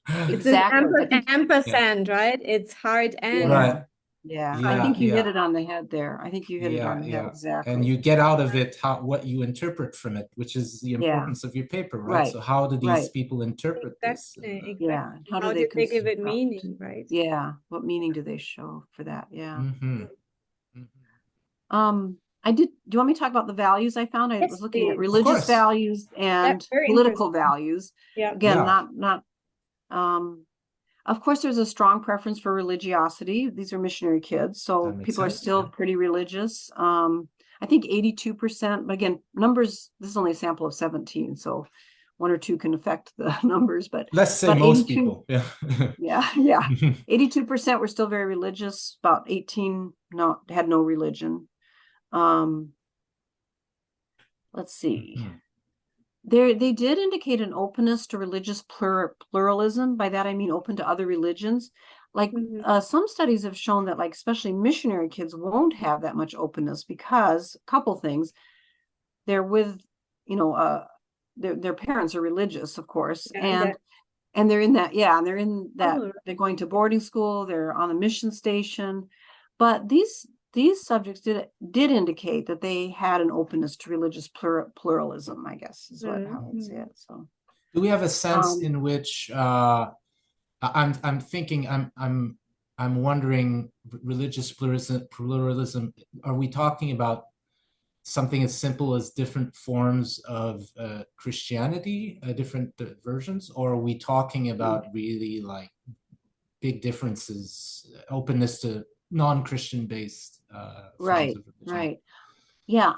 It's an ampersand, right? It's hard and right. I think you hit it on the head there. I think you hit it on the head, exactly. And you get out of it what you interpret from it, which is the importance of your paper, right? So how do these people interpret this? How do they give it meaning, right? What meaning do they show for that? Do you want me to talk about the values I found? I was looking at religious values and political values. Again, not of course, there's a strong preference for religiosity. These are missionary kids, so people are still pretty religious. I think 82%, but again, numbers, this is only a sample of 17, so one or two can affect the numbers, but let's say most people. 82% were still very religious. About 18 had no religion. Let's see. They did indicate an openness to religious pluralism. By that I mean open to other religions. Like some studies have shown that, like, especially missionary kids won't have that much openness because a couple things. They're with, their parents are religious, of course, and they're in that, they're going to boarding school, they're on a mission station, but these subjects did indicate that they had an openness to religious pluralism, I guess is how I would say it. So, do we have a sense in which I'm thinking, I'm wondering, religious pluralism? Are we talking about something as simple as different forms of Christianity, different versions, or are we talking about really like big differences, openness to non-Christian based right. Yeah,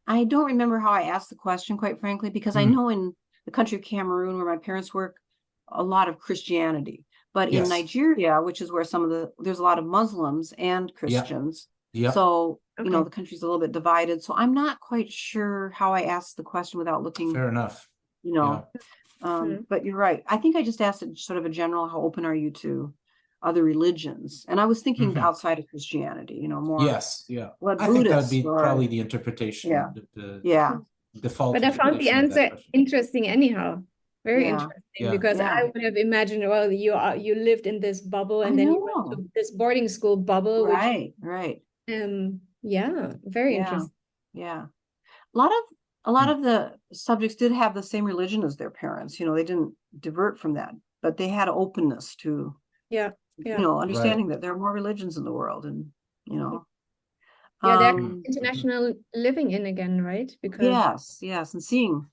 I don't remember how I asked the question, quite frankly, because I know in the country of Cameroon, where my parents work, a lot of Christianity, but in Nigeria, which is where there's a lot of Muslims and Christians. So the country's a little bit divided. So I'm not quite sure how I asked the question without looking. Fair enough. But you're right. I think I just asked it sort of a general, how open are you to other religions? And I was thinking outside of Christianity, more. What I think that would be probably the interpretation. The default. But I found the answer interesting anyhow. Very interesting, because I would have imagined, well, you lived in this bubble and then you went to this boarding school bubble. Right. Very interesting. A lot of the subjects did have the same religion as their parents. They didn't divert from that, but they had openness to Yeah. You know, understanding that there are more religions in the world, and you know, they're international living in again, right? Because yes, and seeing,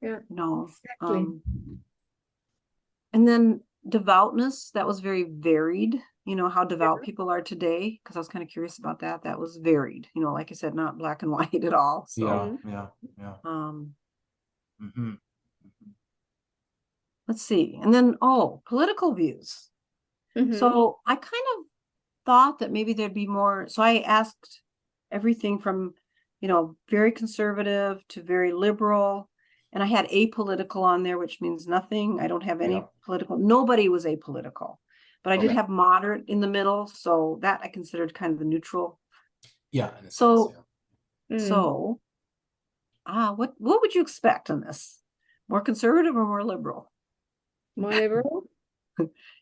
yeah, you know, exactly. and then devoutness, that was very varied. You know, how devout people are today, because I was kind of curious about that. That was varied, you know, like I said, not black and white at all. So yeah. let's see. And then political views. So I kind of thought that maybe there'd be more. So I asked everything from, you know, very conservative to very liberal. And I had apolitical on there, which means nothing. I don't have any political. Nobody was apolitical, but I did have moderate in the middle. So that I considered kind of the neutral. Yeah. So, what would you expect on this? More conservative or more liberal? More liberal?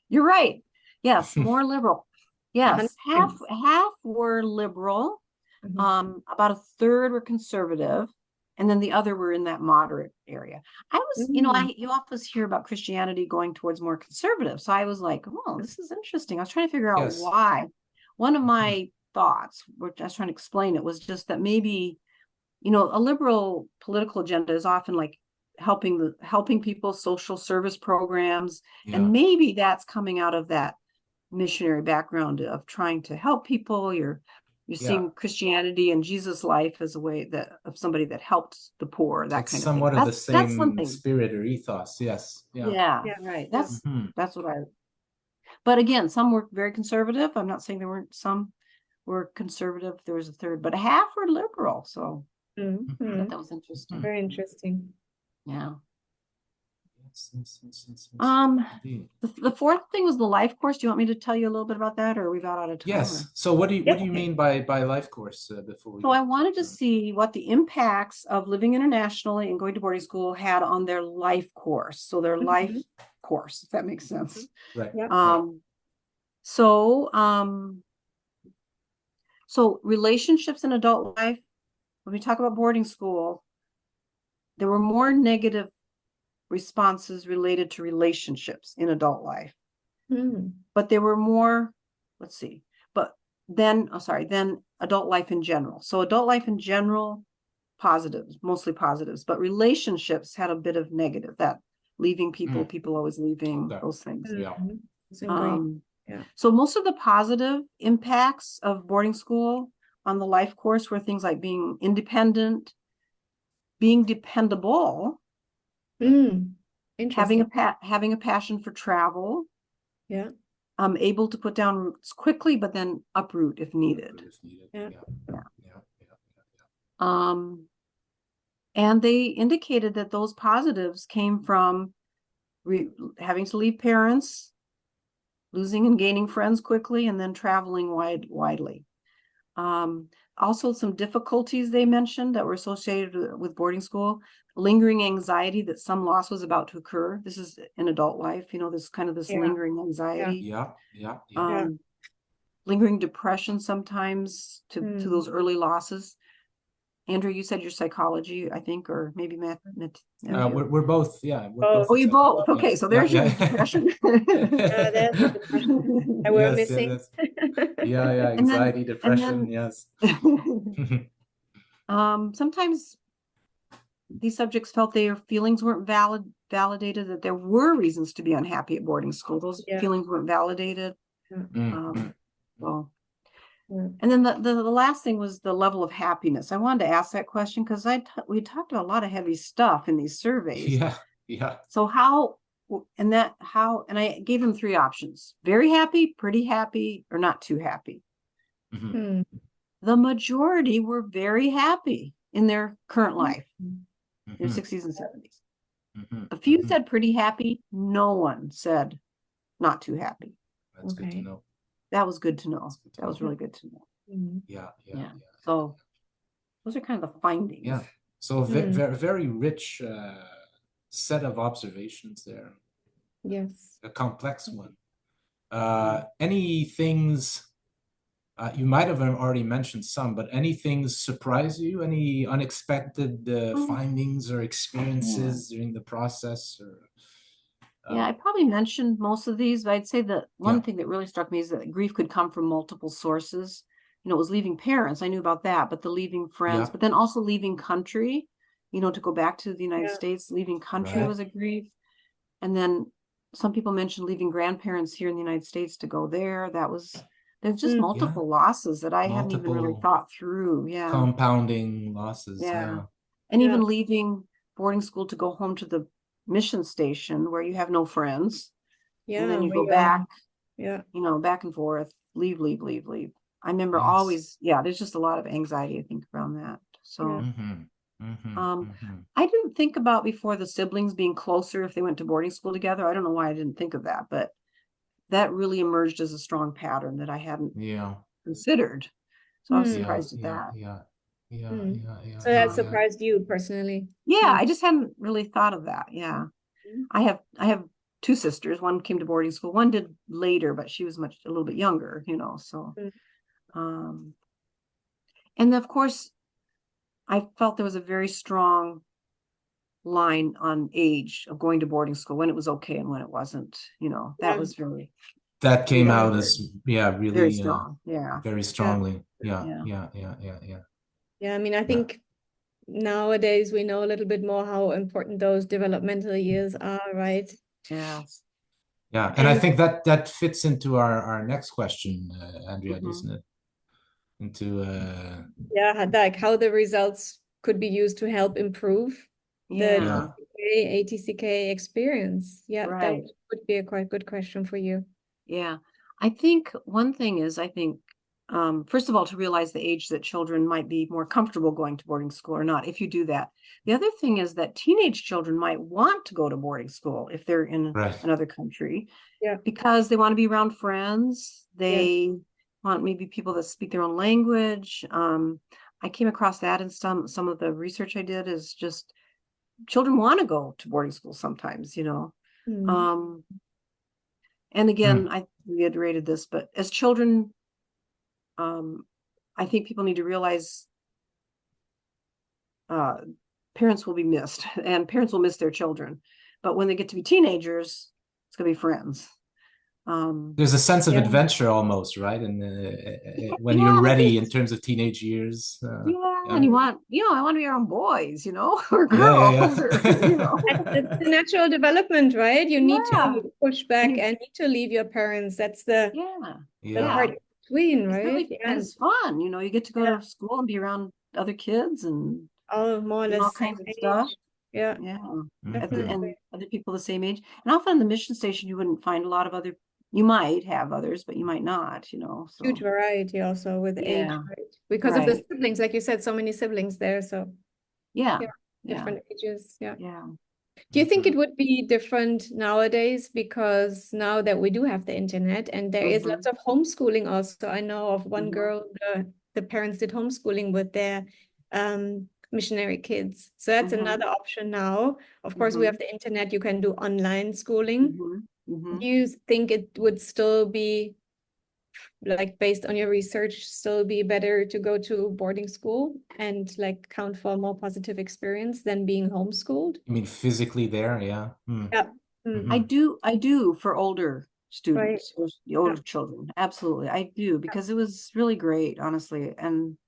You're right. Yes, more liberal. Yes, half were liberal. About a third were conservative, and then the other were in that moderate area. I was, you know, you often hear about Christianity going towards more conservative. So I was like, oh, this is interesting. I was trying to figure out why. One of my thoughts, which I was trying to explain it, was just that maybe, you know, a liberal political agenda is often like helping people, social service programs, and maybe that's coming out of that missionary background of trying to help people. You're seeing Christianity and Jesus' life as a way that of somebody that helped the poor, that kind of thing. Somewhat of the same spirit or ethos. Yes. Yeah, right. That's what but again, some were very conservative. I'm not saying there weren't some were conservative. There was a third, but half were liberal. So I thought that was interesting. Very interesting. Yeah. Indeed. The fourth thing was the life course. Do you want me to tell you a little bit about that, or are we about out of time? Yes. So what do you mean by life course before we? So I wanted to see what the impacts of living internationally and going to boarding school had on their life course. So their life course, if that makes sense. Right. So relationships in adult life. When we talk about boarding school, there were more negative responses related to relationships in adult life. But there were more, then adult life in general. So adult life in general, positives, mostly positives, but relationships had a bit of negative, that leaving people always leaving, those things. So most of the positive impacts of boarding school on the life course were things like being independent, being dependable, having a passion for travel, able to put down roots quickly, but then uproot if needed. And they indicated that those positives came from having to leave parents, losing and gaining friends quickly, and then traveling widely. Also, some difficulties they mentioned that were associated with boarding school: lingering anxiety that some loss was about to occur. This is in adult life, you know, this kind of lingering anxiety. Lingering depression sometimes to those early losses. Andrew, you said you're psychology, I think, or maybe math. We're both, We're both. Oh, you both. Okay, so there's your depression. That's the depression that we're missing. Anxiety, depression, yes. Sometimes these subjects felt their feelings weren't validated, that there were reasons to be unhappy at boarding school. Those feelings weren't validated. And then the last thing was the level of happiness. I wanted to ask that question because we talked about a lot of heavy stuff in these surveys. So and I gave them 3 options: very happy, pretty happy, or not too happy. The majority were very happy in their current life, their 60s and 70s. A few said pretty happy. No one said not too happy. That's good to know. That was good to know. That was really good to know. So those are kind of the findings. So very, very rich set of observations there. Yes. A complex one. Any things, you might have already mentioned some, but any things surprise you? Any unexpected findings or experiences during the process? Or Yeah, I probably mentioned most of these, but I'd say that one Yeah. thing that really struck me is that grief could come from multiple sources. It was leaving parents. I knew about that, but the leaving friends, Yeah. but then also leaving country, to go back to the United Yeah. States, leaving country Right. was a grief. And then some people mentioned leaving grandparents here in the United States to go there. There's just multiple losses that I hadn't even really Multiple thought through. Yeah. compounding losses. Yeah. Yeah. And Yeah. even leaving boarding school to go home to the mission station where you have no friends. Yeah. And then you where go back, Yeah. back and forth, leave. I remember Yes. always, there's just a lot of anxiety, I think, around that. So, Yeah. I didn't think about before the siblings being closer if they went to boarding school together. I don't know why I didn't think of that, but that really emerged as a strong pattern that I hadn't Yeah. considered. So I was Hmm. surprised at that. So that surprised you personally? Yeah, I just hadn't really thought of that. Yeah. I have two sisters. One came to boarding school. One did later, but she was a little bit younger, so and of course I felt there was a very strong line on age of going to boarding school, when it was okay and when it wasn't, that was very that came really out as really very strong. Yeah. very strongly. Yeah. Yeah, I mean, I think nowadays we know a little bit more how important those developmental years are, right? Yeah. Yeah, and I think that fits into our next question, Andrea, doesn't it? Into like how the results could be used to help improve the ATCK experience. Yeah, Right. that would be a quite good question for you. Yeah. I think one thing is, first of all, to realize the age that children might be more comfortable going to boarding school or not, if you do that. The other thing is that teenage children might want to go to boarding school if they're in another country, because they want to be around friends. They want maybe people that speak their own language. I came across that in some of the research I did, is just children want to go to boarding school sometimes, and again, I reiterated this, but as children, I think people need to realize parents will be missed, and parents will miss their children. But when they get to be teenagers, it's going to be friends. There's a sense of adventure almost, right? And when you're ready in terms of teenage years. And you want, I want to be around boys, or girls, or, It's the natural development, right? You need to push back and need to leave your parents. That's the part between, right? Really, and it's fun, you get to go to school and be around other kids and more or less all kinds of stuff. Other people the same age. And often in the mission station, you wouldn't find a lot of other. You might have others, but you might not, So. Huge variety also with age, right? Because of the siblings, like you said, so many siblings there. So different ages. Yeah. Do you think it would be different nowadays? Because now that we do have the internet and there is lots of homeschooling also. I know of one girl, the parents did homeschooling with their missionary kids. So that's another option now. Of course, we have the internet. You can do online schooling. Do you think it would still be, like, based on your research, still be better to go to boarding school and like count for a more positive experience than being homeschooled? You mean physically there? Yeah. I do for older students, or the older children. Absolutely. I do, because it was really great, honestly. And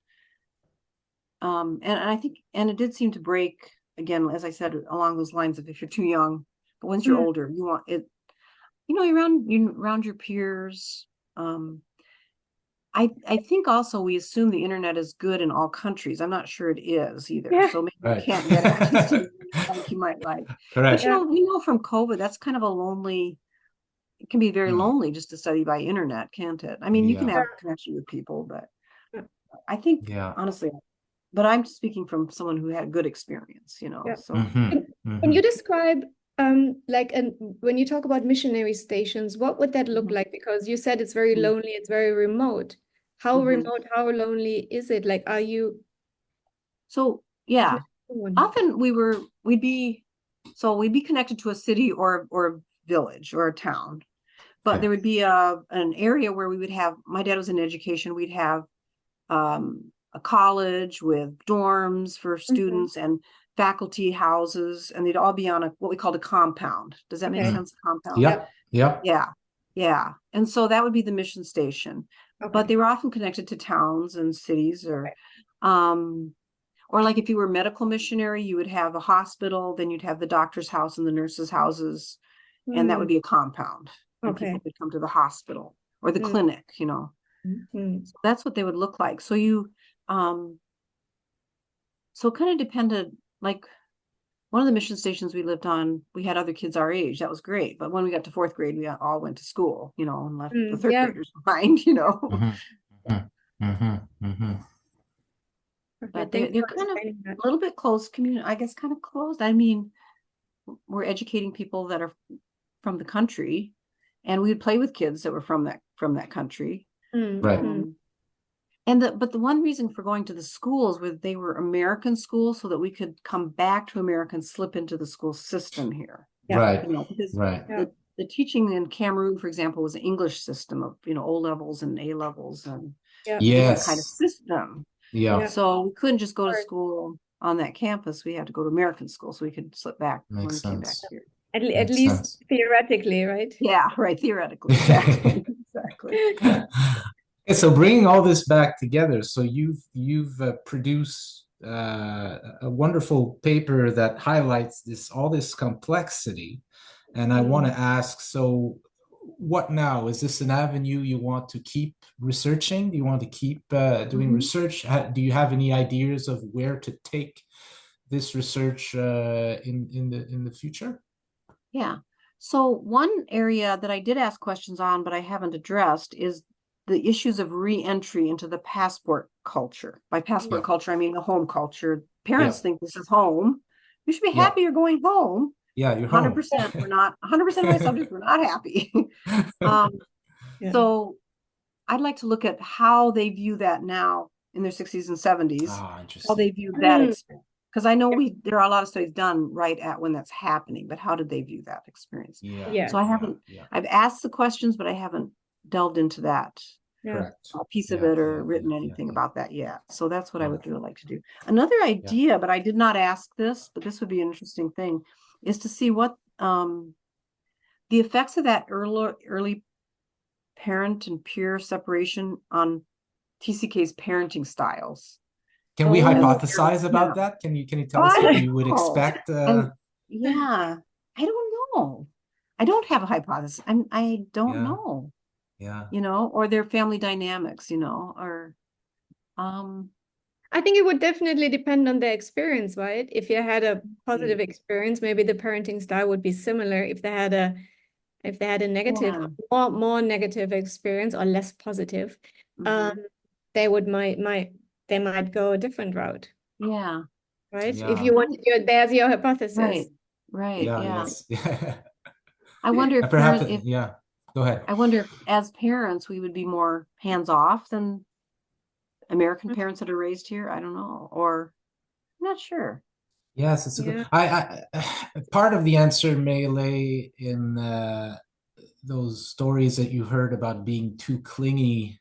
I think, and it did seem to break, again, as I said, along those lines of if you're too young, but once you're older, you want it, you're around your peers. I think also we assume the internet is good in all countries. I'm not sure it is either. So maybe you can't get access to it like you might like. Correct. But we know from COVID, that's kind of it can be very lonely just to study by internet, can't it? I mean, you can have connection with people, but I think honestly, but I'm speaking from someone who had good experience, so. When you describe when you talk about missionary stations, what would that look like? Because you said it's very lonely, it's very remote. How remote, how lonely is it? Like, are you? So, often we'd be connected to a city or a village or a town, but there would be an area where we would have, my dad was in education, we'd have a college with dorms for students, and faculty houses, and they'd all be on what we called a compound. Does that make sense? Compound. Yep. Yep. Yeah. Yeah. And so that would be the mission station. But they were often connected to towns and cities, or like if you were a medical missionary, you would have a hospital, then you'd have the doctor's house and the nurse's houses, and that would be a compound. And people would come to the hospital or the clinic, So that's what they would look like. So so it kind of depended, like one of the mission stations we lived on, we had other kids our age. That was great. But when we got to fourth grade, we all went to school, and left the third graders behind, But they're kind of a little bit close community, I guess, kind of closed. I mean, we're educating people that are from the country, and we'd play with kids that were from that country. Right. But the one reason for going to the schools was they were American schools, so that we could come back to America and slip into the school system here. Right. Because the teaching in Cameroon, for example, was an English system of O levels and A levels and yes, kind of system. Yeah. So we couldn't just go to school on that campus. We had to go to American school so we could slip back when we came back here. At least theoretically, right? Yeah, right. Theoretically, exactly. Exactly. So bringing all this back together, so you've produced a wonderful paper that highlights all this complexity, and I want to ask, so what now? Is this an avenue you want to keep researching? Do you want to keep doing research? Do you have any ideas of where to take this research in the future? Yeah. So one area that I did ask questions on, but I haven't addressed, is the issues of re-entry into the passport culture. By passport culture, I mean the home culture. Parents think this is home. You should be happy you're going home. Yeah, you're 100%. home. We're not 100% of my subjects. We're not happy. So I'd like to look at how they view that now in their 60s and 70s. Interesting. How they view that experience. Because I know there are a lot of studies done right at when that's happening, but how did they view that experience? So I haven't. I've asked the questions, but I haven't delved into that piece of it or written anything about that yet. So that's what I would really like to do. Another idea, but I did not ask this, but this would be an interesting thing, is to see what the effects of that early parent and peer separation on TCK's parenting styles. Can we hypothesize about that? Can you tell us what you would expect? I don't know. I don't have a hypothesis. I don't know. Yeah. Or their family dynamics, or I think it would definitely depend on the experience, right? If you had a positive experience, maybe the parenting style would be similar. If they had a negative, more negative experience or less positive, they might go a different route. Yeah. Right. Yeah. If you want, there's your hypothesis. Right. Yeah. I wonder if perhaps go ahead. I wonder if as parents we would be more hands-off than American parents that are raised here. I don't know, or I'm not sure. Yes, it's a good. I part of the answer may lay in those stories that you heard about being too clingy.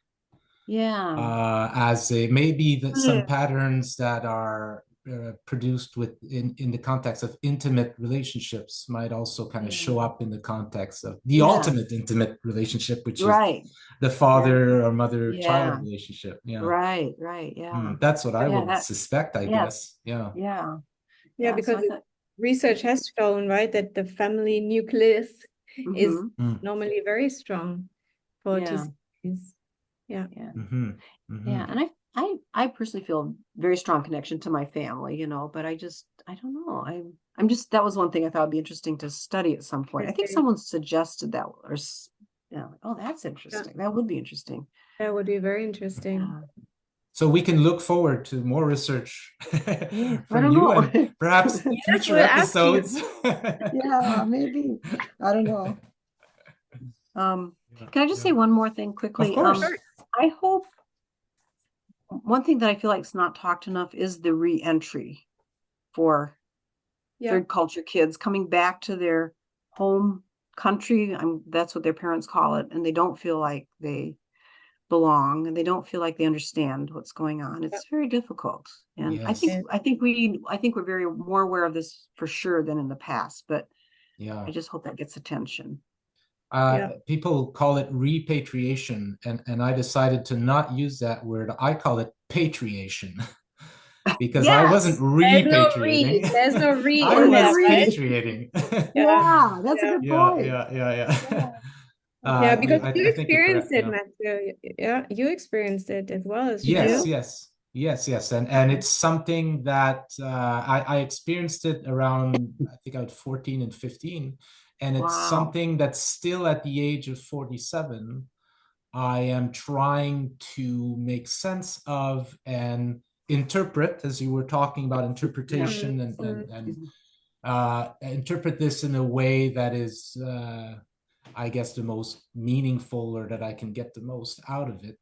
As maybe some patterns that are produced in the context of intimate relationships might also kind of show up in the context of the ultimate intimate relationship, which is the father or mother-child relationship. Right. That's what I would suspect, I guess. Yeah, because research has shown, right, that the family nucleus is normally very strong for TCs. And I personally feel a very strong connection to my family, but I don't know. I'm just, that was one thing I thought would be interesting to study at some point. I think someone suggested that, or oh, that's interesting. That would be interesting. That would be very interesting. So we can look forward to more research from you and perhaps future episodes. Maybe. I don't know. Can I just say one more thing quickly? Of course. I hope one thing that I feel like is not talked enough is the re-entry for third culture kids coming back to their home country. That's what their parents call it, and they don't feel like they belong, and they don't feel like they understand what's going on. It's very difficult. And Yes. I think we're very more aware of this for sure than in the past, but Yeah. I just hope that gets attention. People call it repatriation, and I decided to not use that word. I call it patriation. Because I wasn't repatriating. There's no re. I was patriating. Yeah, that's a good point. Yeah. Because you I think you're correct, experienced it, Matthew. Yeah, you experienced it as well as you Yes, do. yes. And it's something that I experienced it around, I think I was 14 and 15. And it's something that's still at the age of 47, I am trying to make sense of and interpret, as you were talking about interpretation, and interpret this in a way that is, I guess, the most meaningful, or that I can get the most out of it.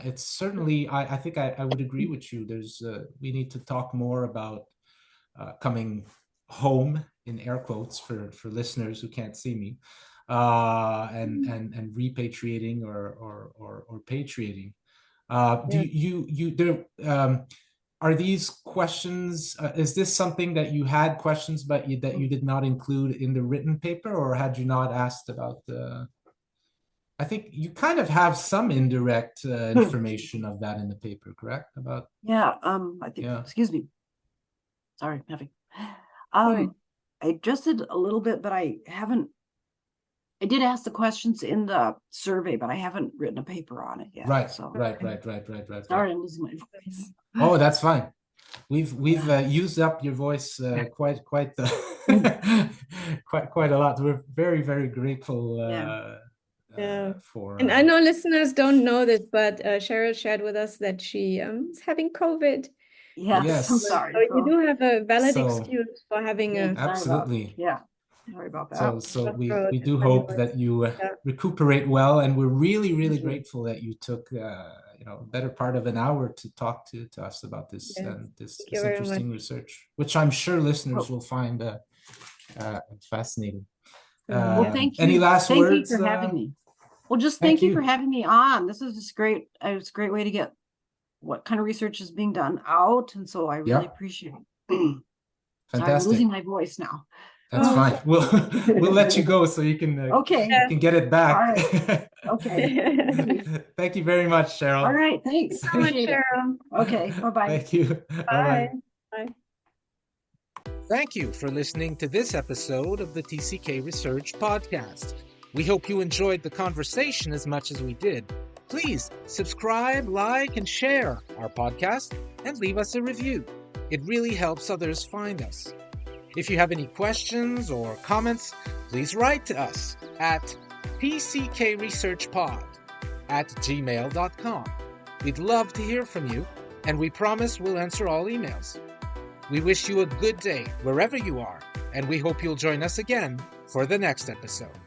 It's certainly, I think I would agree with you. We need to talk more about coming home, in air quotes for listeners who can't see me, and repatriating or patriating. Are these questions, is this something that you had questions about that you did not include in the written paper, or had you not asked about I think you kind of have some indirect information of that in the paper, correct? About I think, excuse me. Sorry, Matthew. I just did a little bit, but I did ask the questions in the survey, but I haven't written a paper on it yet. Right. So Right. Sorry, I'm losing my voice. Oh, that's fine. We've used up your voice quite quite a lot. We're very, very grateful for. And I know listeners don't know this, but Cheryl shared with us that she is having COVID. Yes, I'm sorry. So you do have a valid excuse for having absolutely. Sorry about that. So we do hope that you recuperate well, and we're really, really grateful that you took better part of an hour to talk to us about this this interesting research, which I'm sure listeners will find fascinating. Well, thank you. Any last words? Thank you for having me. Well, just thank you for having me on. This is just great. It's a great way to get what kind of research is being done out, and so I really appreciate it. Sorry, I'm losing my voice now. That's fine. We'll let you go so you can you can get it back. All right. Okay. Thank you very much, Cheryl. All right. Thanks. Thanks so much, Cheryl. Okay. Bye-bye. Thank you. Bye. Bye. Thank you for listening to this episode of the TCK Research Podcast. We hope you enjoyed the conversation as much as we did. Please subscribe, like, and share our podcast, and leave us a review. It really helps others find us. If you have any questions or comments, please write to us at tckresearchpod@gmail.com. We'd love to hear from you, and we promise we'll answer all emails. We wish you a good day wherever you are, and we hope you'll join us again for the next episode.